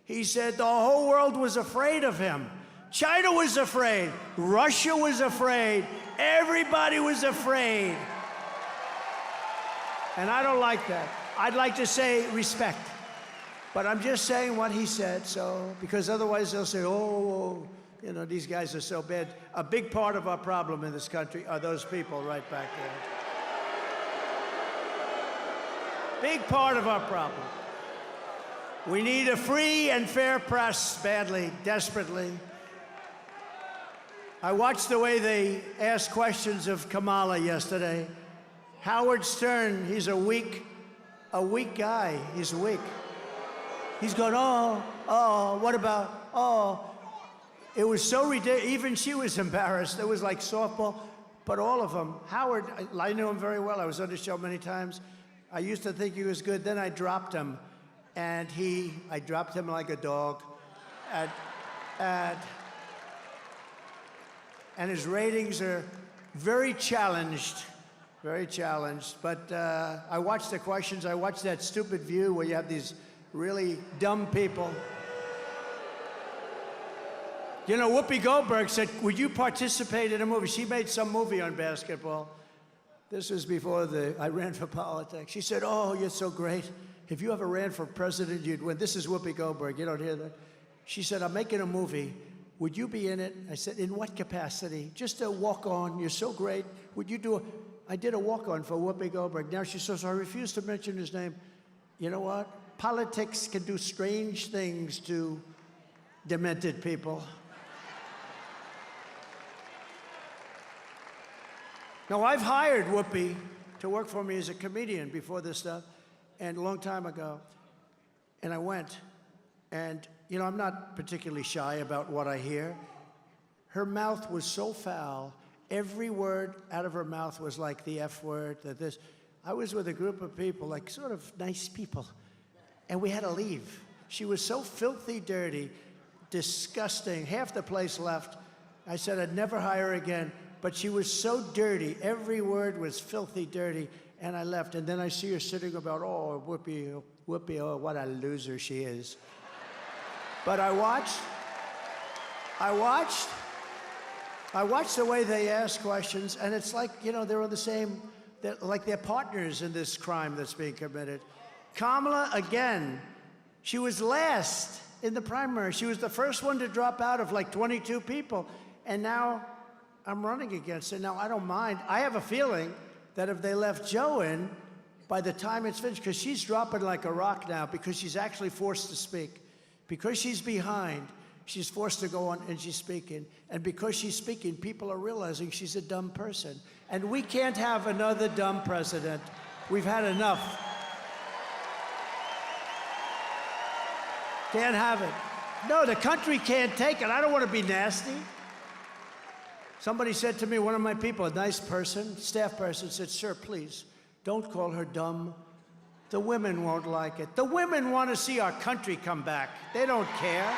He said the whole world was afraid of him. China was afraid. Russia was afraid. Everybody was afraid. And I don't like that. I'd like to say respect. But I'm just saying what he said, so, because otherwise they'll say, oh, you know, these guys are so bad. A big part of our problem in this country are those people right back there. Big part of our problem. We need a free and fair press badly, desperately. I watched the way they asked questions of Kamala yesterday. Howard Stern, he's a weak guy. He's weak. He's going, oh, what about, oh. It was so ridiculous. Even she was embarrassed. It was like softball. But all of them, Howard, I knew him very well. I was on the show many times. I used to think he was good. Then I dropped him. And I dropped him like a dog. And his ratings are very challenged. Very challenged. But I watched the questions. I watched that stupid View where you have these really dumb people. You know, Whoopi Goldberg said, would you participate in a movie? She made some movie on basketball. This was before I ran for politics. She said, oh, you're so great. If you ever ran for president, you'd win. This is Whoopi Goldberg. You don't hear that? She said, I'm making a movie. Would you be in it? I said, in what capacity? Just a walk-on. You're so great. Would you do I did a walk-on for Whoopi Goldberg. Now she says, I refuse to mention his name. You know what? Politics can do strange things to demented people. Now, I've hired Whoopi to work for me as a comedian before this stuff, and a long time ago. And I went, and, you know, I'm not particularly shy about what I hear. Her mouth was so foul. Every word out of her mouth was like the F word, this. I was with a group of people, like sort of nice people, and we had to leave. She was so filthy dirty, disgusting. Half the place left. I said I'd never hire her again. But she was so dirty. Every word was filthy dirty. And I left. And then I see her sitting about, oh, Whoopi, oh, what a loser she is. But I watched the way they ask questions. And it's like, you know, they're on the same, like they're partners in this crime that's being committed. Kamala, again, she was last in the primary. She was the first one to drop out of like 22 people. And now I'm running against her. Now, I don't mind. I have a feeling that if they left Joe in, by the time it's finished, because she's dropping like a rock now, because she's actually forced to speak. Because she's behind, she's forced to go on and she's speaking. And because she's speaking, people are realizing she's a dumb person. And we can't have another dumb president. We've had enough. Can't have it. No, the country can't take it. I don't want to be nasty. Somebody said to me, one of my people, a nice person, staff person, said, sir, please, don't call her dumb. The women won't like it. The women want to see our country come back. They don't care.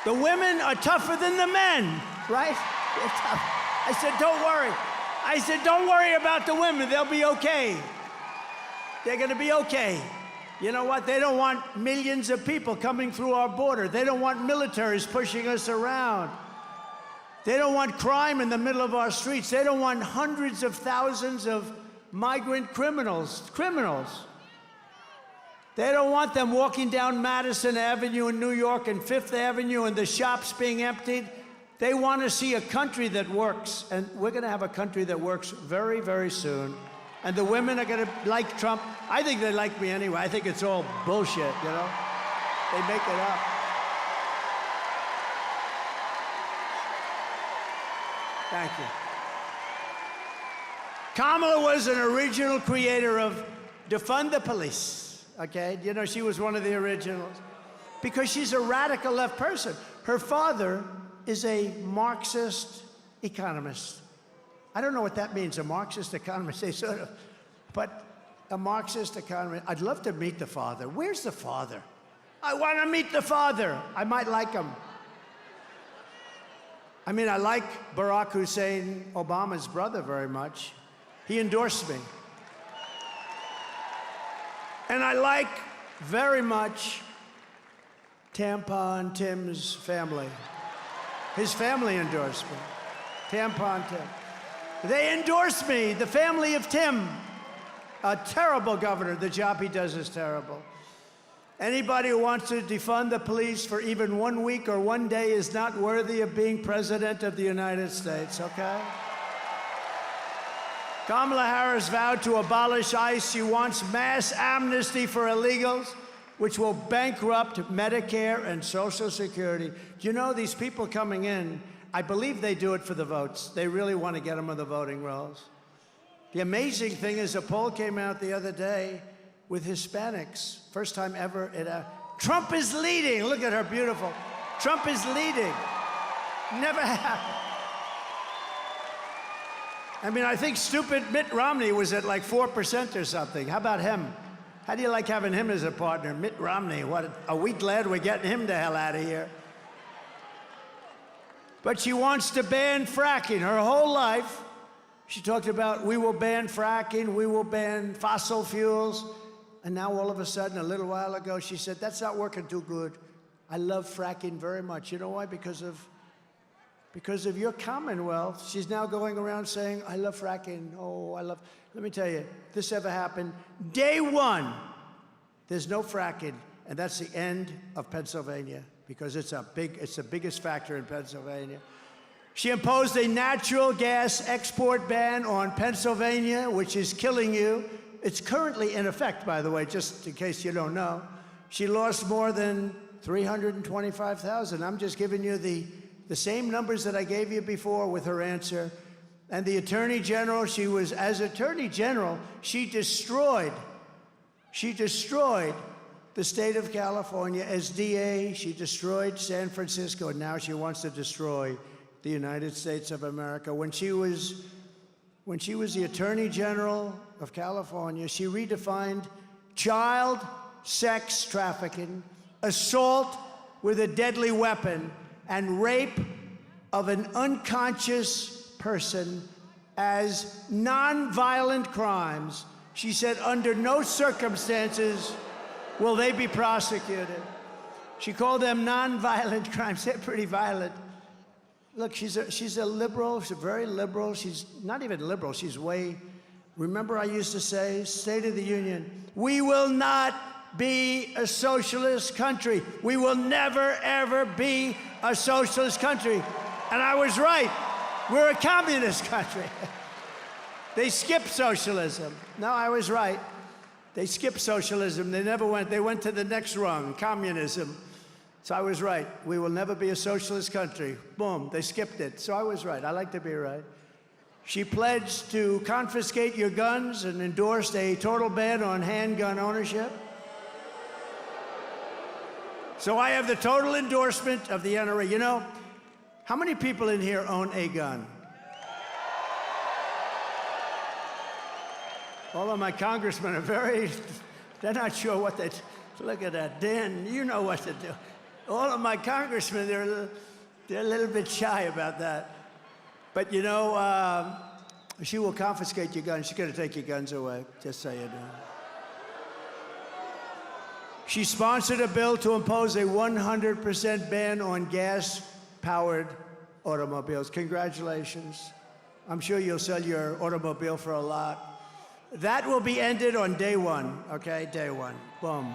The women are tougher than the men, right? They're tough. I said, don't worry. I said, don't worry about the women. They'll be okay. They're going to be okay. You know what? They don't want millions of people coming through our border. They don't want militaries pushing us around. They don't want crime in the middle of our streets. They don't want hundreds of thousands of migrant criminals. They don't want them walking down Madison Avenue in New York and Fifth Avenue and the shops being emptied. They want to see a country that works. And we're going to have a country that works very, very soon. And the women are going to like Trump. I think they like me anyway. I think it's all bullshit, you know? They make it up. Thank you. Kamala was an original creator of defund the police, okay? You know, she was one of the originals. Because she's a radical left person. Her father is a Marxist economist. I don't know what that means, a Marxist economist. They sort of, but a Marxist economist. I'd love to meet the father. Where's the father? I want to meet the father. I might like him. I mean, I like Barack Hussein Obama's brother very much. He endorsed me. And I like very much Tampon Tim's family. His family endorsed me. Tampon Tim. They endorsed me, the family of Tim. A terrible governor. The job he does is terrible. Anybody who wants to defund the police for even 1 week or 1 day is not worthy of being president of the United States, okay? Kamala Harris vowed to abolish ICE. She wants mass amnesty for illegals, which will bankrupt Medicare and Social Security. Do you know these people coming in, I believe they do it for the votes. They really want to get them on the voting rolls. The amazing thing is a poll came out the other day with Hispanics. First time ever. Trump is leading. Look at her, beautiful. Trump is leading. Never happened. I mean, I think stupid Mitt Romney was at like 4% or something. How about him? How do you like having him as a partner? Mitt Romney, what, are we glad we're getting him the hell out of here? But she wants to ban fracking. Her whole life, she talked about, we will ban fracking, we will ban fossil fuels. And now all of a sudden, a little while ago, she said, that's not working too good. I love fracking very much. You know why? Because of your Commonwealth. She's now going around saying, I love fracking. Oh, I love... Let me tell you, if this ever happened, day one, there's no fracking. And that's the end of Pennsylvania, because it's the biggest factor in Pennsylvania. She imposed a natural gas export ban on Pennsylvania, which is killing you. It's currently in effect, by the way, just in case you don't know. She lost more than 325,000. I'm just giving you the same numbers that I gave you before with her answer. And the Attorney General, as Attorney General, she destroyed the state of California. As DA, she destroyed San Francisco, and now she wants to destroy the United States of America. When she was the Attorney General of California, she redefined child sex trafficking, assault with a deadly weapon, and rape of an unconscious person as non-violent crimes. She said under no circumstances will they be prosecuted. She called them non-violent crimes. They're pretty violent. Look, she's a liberal. She's very liberal. She's not even liberal. She's way... Remember I used to say, State of the Union, we will not be a socialist country. We will never, ever be a socialist country. And I was right. We're a communist country. They skipped socialism. No, I was right. They skipped socialism. They went to the next rung, communism. So I was right. We will never be a socialist country. Boom, they skipped it. So I was right. I like to be right. She pledged to confiscate your guns and endorsed a total ban on handgun ownership. So I have the total endorsement of the NRA. You know, how many people in here own a gun? All of my congressmen are they're not sure what they... Look at that, Dan, you know what to do. All of my congressmen, they're a little bit shy about that. But you know, she will confiscate your guns. She's going to take your guns away, just so you know. She sponsored a bill to impose a 100% ban on gas-powered automobiles. Congratulations. I'm sure you'll sell your automobile for a lot. That will be ended on day one, okay? Day one. Boom.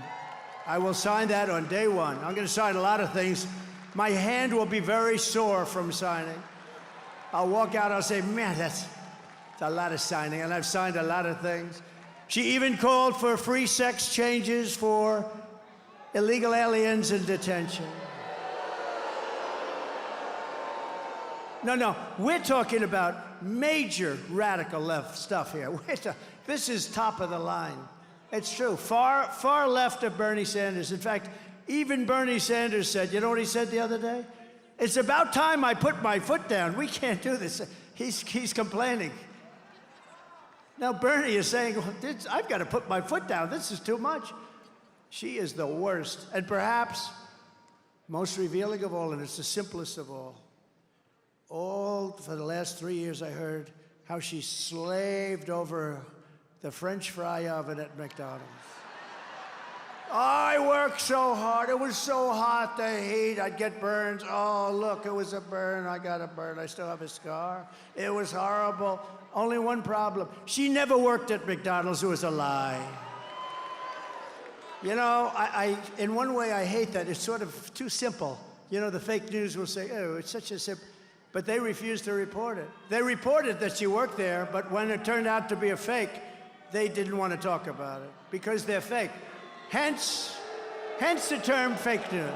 I will sign that on day one. I'm going to sign a lot of things. My hand will be very sore from signing. I'll walk out, I'll say, man, that's a lot of signing, and I've signed a lot of things. She even called for free sex changes for illegal aliens in detention. No, we're talking about major radical left stuff here. This is top of the line. It's true. Far left of Bernie Sanders. In fact, even Bernie Sanders said, you know what he said the other day? It's about time I put my foot down. We can't do this. He's complaining. Now Bernie is saying, well, I've got to put my foot down. This is too much. She is the worst, and perhaps most revealing of all, and it's the simplest of all. All for the last 3 years, I heard how she slaved over the French fry oven at McDonald's. I worked so hard. It was so hot, the heat. I'd get burns. Oh, look, it was a burn. I got a burn. I still have a scar. It was horrible. Only one problem. She never worked at McDonald's. It was a lie. You know, in one way, I hate that. It's sort of too simple. You know, the fake news will say, oh, it's such a simple. But they refused to report it. They reported that she worked there, but when it turned out to be a fake, they didn't want to talk about it because they're fake. Hence the term fake news.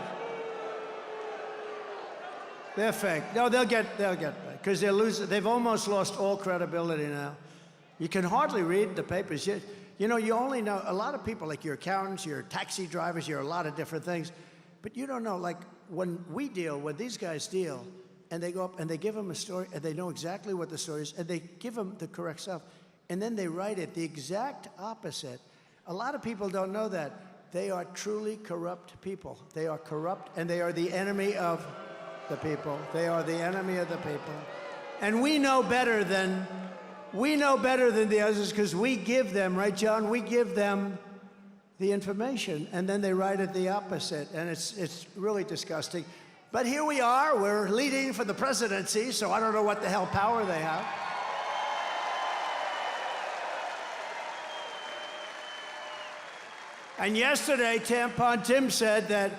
They're fake. No, they'll get back because they've almost lost all credibility now. You can hardly read the papers. You know, you only know a lot of people, like your accountants, your taxi drivers, you're a lot of different things, but you don't know, like when these guys deal, and they go up and they give them a story, and they know exactly what the story is, and they give them the correct stuff, and then they write it the exact opposite. A lot of people don't know that. They are truly corrupt people. They are corrupt, and they are the enemy of the people. They are the enemy of the people. And we know better than the others because we give them, right, John? We give them the information, and then they write it the opposite, and it's really disgusting. But here we are. We're leading for the presidency, so I don't know what the hell power they have. And yesterday, Tampon Tim said that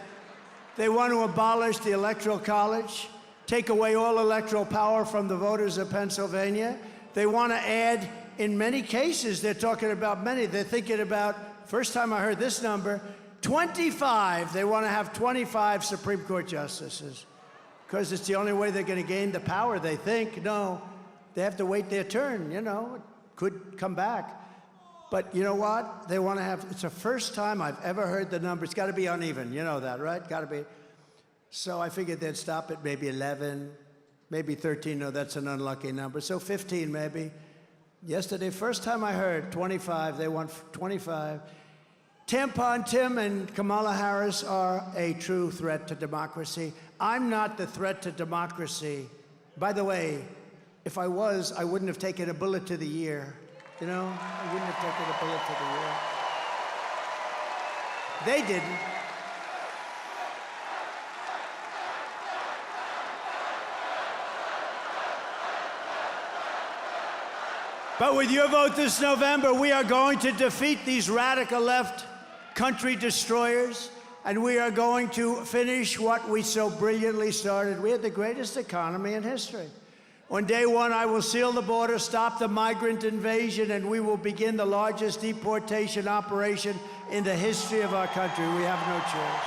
they want to abolish the Electoral College, take away all electoral power from the voters of Pennsylvania. They want to add, in many cases, they're talking about many. They're thinking about, first time I heard this number, 25. They want to have 25 Supreme Court justices because it's the only way they're going to gain the power, they think. No, they have to wait their turn, you know. It could come back. But you know what? They want to have, it's the first time I've ever heard the number. It's got to be uneven. You know that, right? Got to be. So I figured they'd stop at maybe 11, maybe 13. No, that's an unlucky number. So 15 maybe. Yesterday, first time I heard 25, they want 25. Tampon Tim and Kamala Harris are a true threat to democracy. I'm not the threat to democracy. By the way, if I was, I wouldn't have taken a bullet to the ear. You know, I wouldn't have taken a bullet to the ear. They didn't. But with your vote this November, we are going to defeat these radical left country destroyers, and we are going to finish what we so brilliantly started. We had the greatest economy in history. On day one, I will seal the border, stop the migrant invasion, and we will begin the largest deportation operation in the history of our country. We have no choice.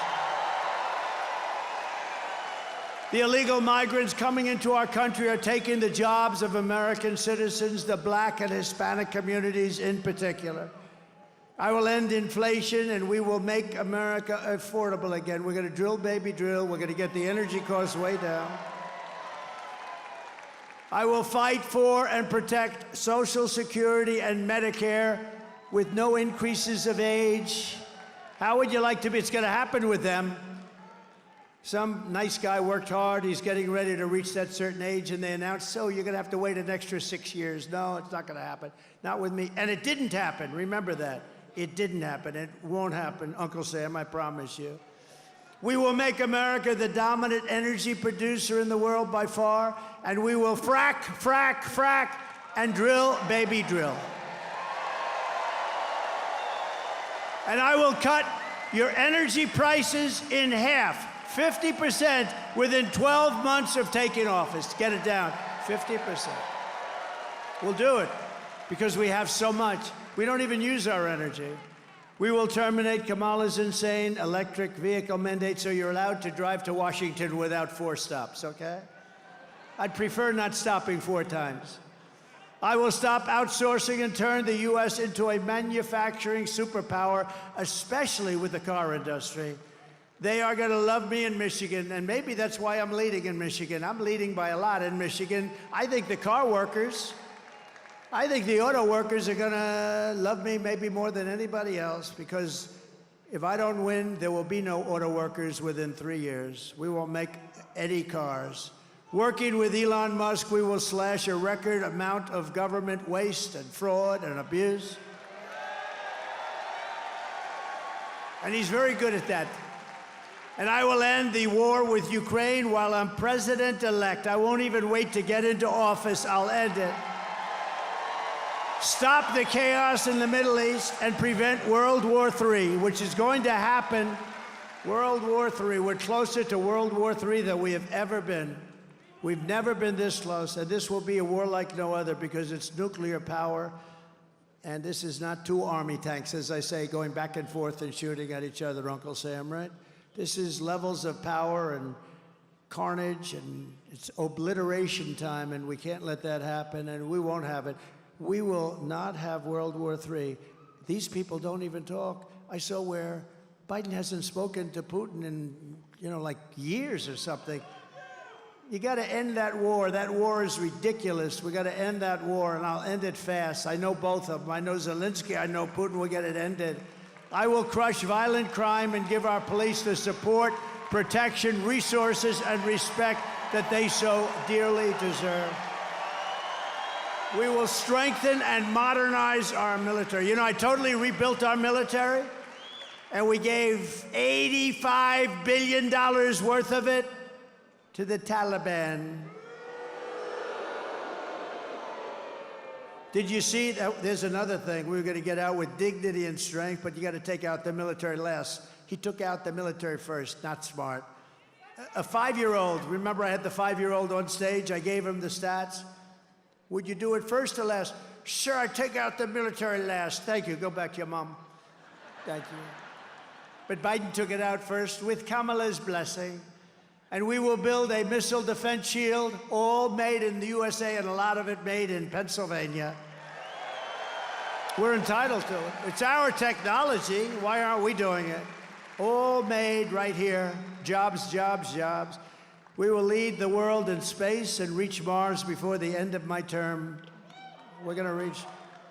The illegal migrants coming into our country are taking the jobs of American citizens, the Black and Hispanic communities in particular. I will end inflation, and we will make America affordable again. We're going to drill, baby, drill. We're going to get the energy costs way down. I will fight for and protect Social Security and Medicare with no increases of age. How would you like to be? It's going to happen with them. Some nice guy worked hard. He's getting ready to reach that certain age, and they announced, so you're going to have to wait an extra 6 years. No, it's not going to happen. Not with me. And it didn't happen. Remember that. It didn't happen. It won't happen, Uncle Sam, I promise you. We will make America the dominant energy producer in the world by far, and we will frack, frack, frack, and drill, baby, drill. And I will cut your energy prices in half, 50%, within 12 months of taking office. Get it down, 50%. We'll do it because we have so much. We don't even use our energy. We will terminate Kamala's insane electric vehicle mandate so you're allowed to drive to Washington without 4 stops, okay? I'd prefer not stopping 4 times. I will stop outsourcing and turn the U.S. into a manufacturing superpower, especially with the car industry. They are going to love me in Michigan, and maybe that's why I'm leading in Michigan. I'm leading by a lot in Michigan. I think the car workers, I think the auto workers are going to love me maybe more than anybody else, because if I don't win, there will be no auto workers within 3 years. We won't make any cars. Working with Elon Musk, we will slash a record amount of government waste and fraud and abuse. And he's very good at that. And I will end the war with Ukraine while I'm president-elect. I won't even wait to get into office. I'll end it. Stop the chaos in the Middle East and prevent World War III, which is going to happen. World War III. We're closer to World War III than we have ever been. We've never been this close, and this will be a war like no other because it's nuclear power. And this is not two army tanks, as I say, going back and forth and shooting at each other, Uncle Sam, right? This is levels of power and carnage, and it's obliteration time, and we can't let that happen, and we won't have it. We will not have World War III. These people don't even talk. I saw where Biden hasn't spoken to Putin in, like years or something. You got to end that war. That war is ridiculous. We got to end that war, and I'll end it fast. I know both of them. I know Zelensky. I know Putin will get it ended. I will crush violent crime and give our police the support, protection, resources, and respect that they so dearly deserve. We will strengthen and modernize our military. I totally rebuilt our military, and we gave $85 billion worth of it to the Taliban. Did you see that? There's another thing. We were going to get out with dignity and strength, but you got to take out the military last. He took out the military first. Not smart. A 5-year-old. Remember, I had the 5-year-old on stage. I gave him the stats. Would you do it first or last? Sure, I take out the military last. Thank you. Go back to your mom. Thank you. But Biden took it out first with Kamala's blessing. And we will build a missile defense shield, all made in the USA, and a lot of it made in Pennsylvania. We're entitled to it. It's our technology. Why aren't we doing it? All made right here. Jobs, jobs, jobs. We will lead the world in space and reach Mars before the end of my term. We're going to reach.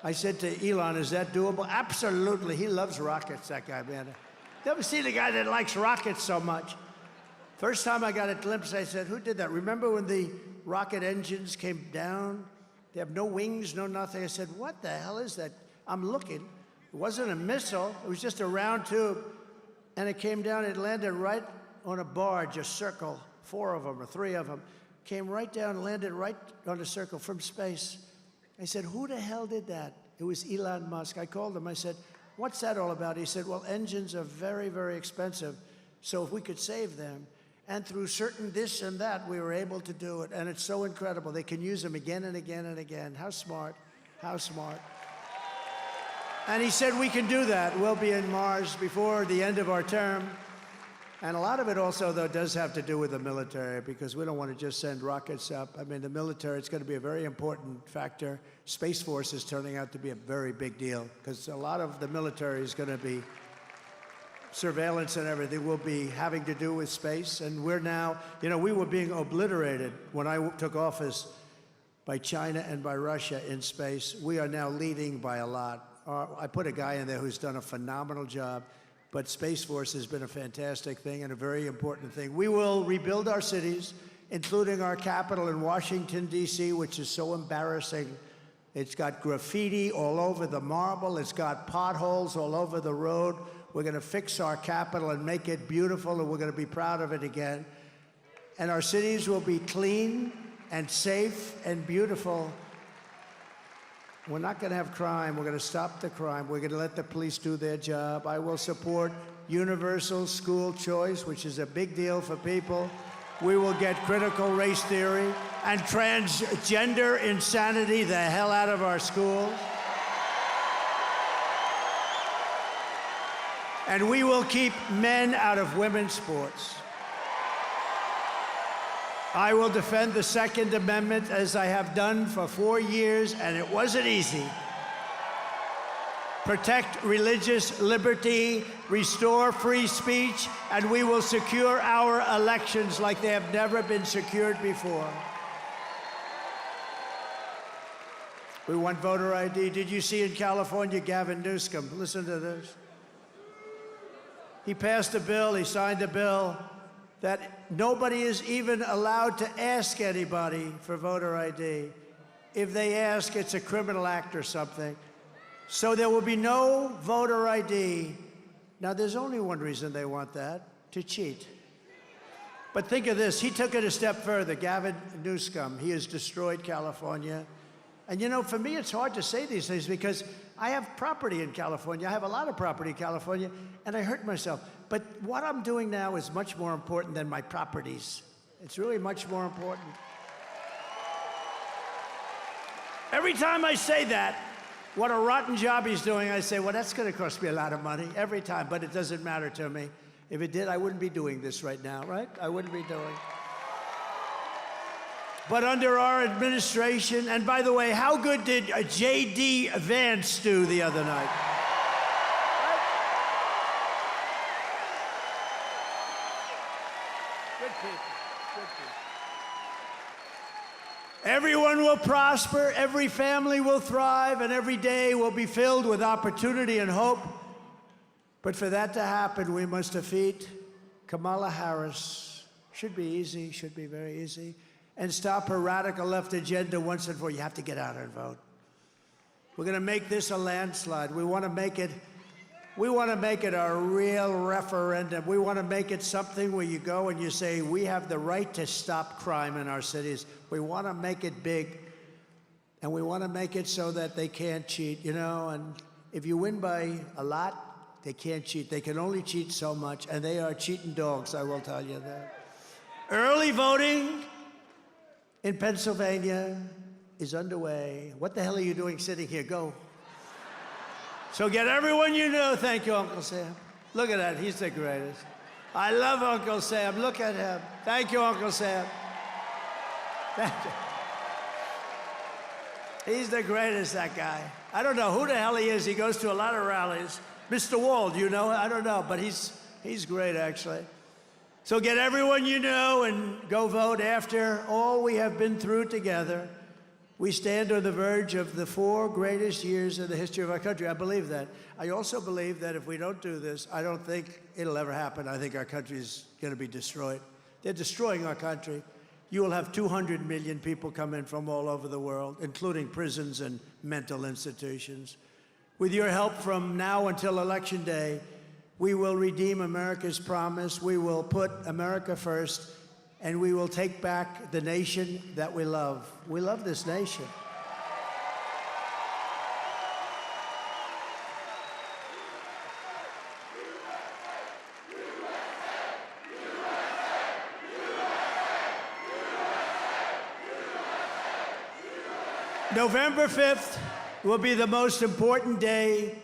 I said to Elon, is that doable? Absolutely. He loves rockets, that guy, man. Never seen a guy that likes rockets so much. First time I got a glimpse, I said, who did that? Remember when the rocket engines came down? They have no wings, no nothing. I said, what the hell is that? I'm looking. It wasn't a missile. It was just a round tube. And it came down. It landed right on a barge, a circle, 4 of them or 3 of them. Came right down and landed right on a circle from space. I said, who the hell did that? It was Elon Musk. I called him. I said, what's that all about? He said, well, engines are very, very expensive. So if we could save them, and through certain this and that, we were able to do it. And it's so incredible. They can use them again and again and again. How smart. How smart. And he said, we can do that. We'll be in Mars before the end of our term. And a lot of it also, though, does have to do with the military, because we don't want to just send rockets up. I mean, the military, it's going to be a very important factor. Space Force is turning out to be a very big deal, because a lot of the military is going to be surveillance and everything will be having to do with space. And we're now, we were being obliterated when I took office by China and by Russia in space. We are now leading by a lot. I put a guy in there who's done a phenomenal job, but Space Force has been a fantastic thing and a very important thing. We will rebuild our cities, including our capital in Washington, D.C., which is so embarrassing. It's got graffiti all over the marble. It's got potholes all over the road. We're going to fix our capital and make it beautiful, and we're going to be proud of it again. And our cities will be clean and safe and beautiful. We're not going to have crime. We're going to stop the crime. We're going to let the police do their job. I will support universal school choice, which is a big deal for people. We will get critical race theory and transgender insanity the hell out of our schools. And we will keep men out of women's sports. I will defend the Second Amendment as I have done for 4 years, and it wasn't easy. Protect religious liberty, restore free speech, and we will secure our elections like they have never been secured before. We want voter ID. Did you see in California, Gavin Newsom? Listen to this. He passed a bill, he signed a bill that nobody is even allowed to ask anybody for voter ID. If they ask, it's a criminal act or something. So there will be no voter ID Now, there's only one reason they want that, to cheat. But think of this, he took it a step further. Gavin Newsom, he has destroyed California. And you know, for me, it's hard to say these things because I have property in California. I have a lot of property in California, and I hurt myself. But what I'm doing now is much more important than my properties. It's really much more important. Every time I say that, what a rotten job he's doing, I say, well, that's going to cost me a lot of money every time, but it doesn't matter to me. If it did, I wouldn't be doing this right now, right? I wouldn't be doing. But under our administration, and by the way, how good did J.D. Vance do the other night? Good people, good people. Everyone will prosper, every family will thrive, and every day will be filled with opportunity and hope. But for that to happen, we must defeat Kamala Harris. Should be easy, should be very easy. And stop her radical left agenda once and for all. You have to get out and vote. We're going to make this a landslide. We want to make it a real referendum. We want to make it something where you go and you say, we have the right to stop crime in our cities. We want to make it big. And we want to make it so that they can't cheat, you know. And if you win by a lot, they can't cheat. They can only cheat so much. And they are cheating dogs, I will tell you that. Early voting in Pennsylvania is underway. What the hell are you doing sitting here? Go. So get everyone you know. Thank you, Uncle Sam. Look at that. He's the greatest. I love Uncle Sam. Look at him. Thank you, Uncle Sam. Thank you. He's the greatest, that guy. I don't know who the hell he is. He goes to a lot of rallies. Mr. Wald, you know? I don't know, but he's great, actually. So get everyone you know and go vote. After all we have been through together, we stand on the verge of the 4 greatest years in the history of our country. I believe that. I also believe that if we don't do this, I don't think it'll ever happen. I think our country is going to be destroyed. They're destroying our country. You will have 200 million people come in from all over the world, including prisons and mental institutions. With your help from now until Election Day, we will redeem America's promise. We will put America first, and we will take back the nation that we love. We love this nation. November 5th will be the most important day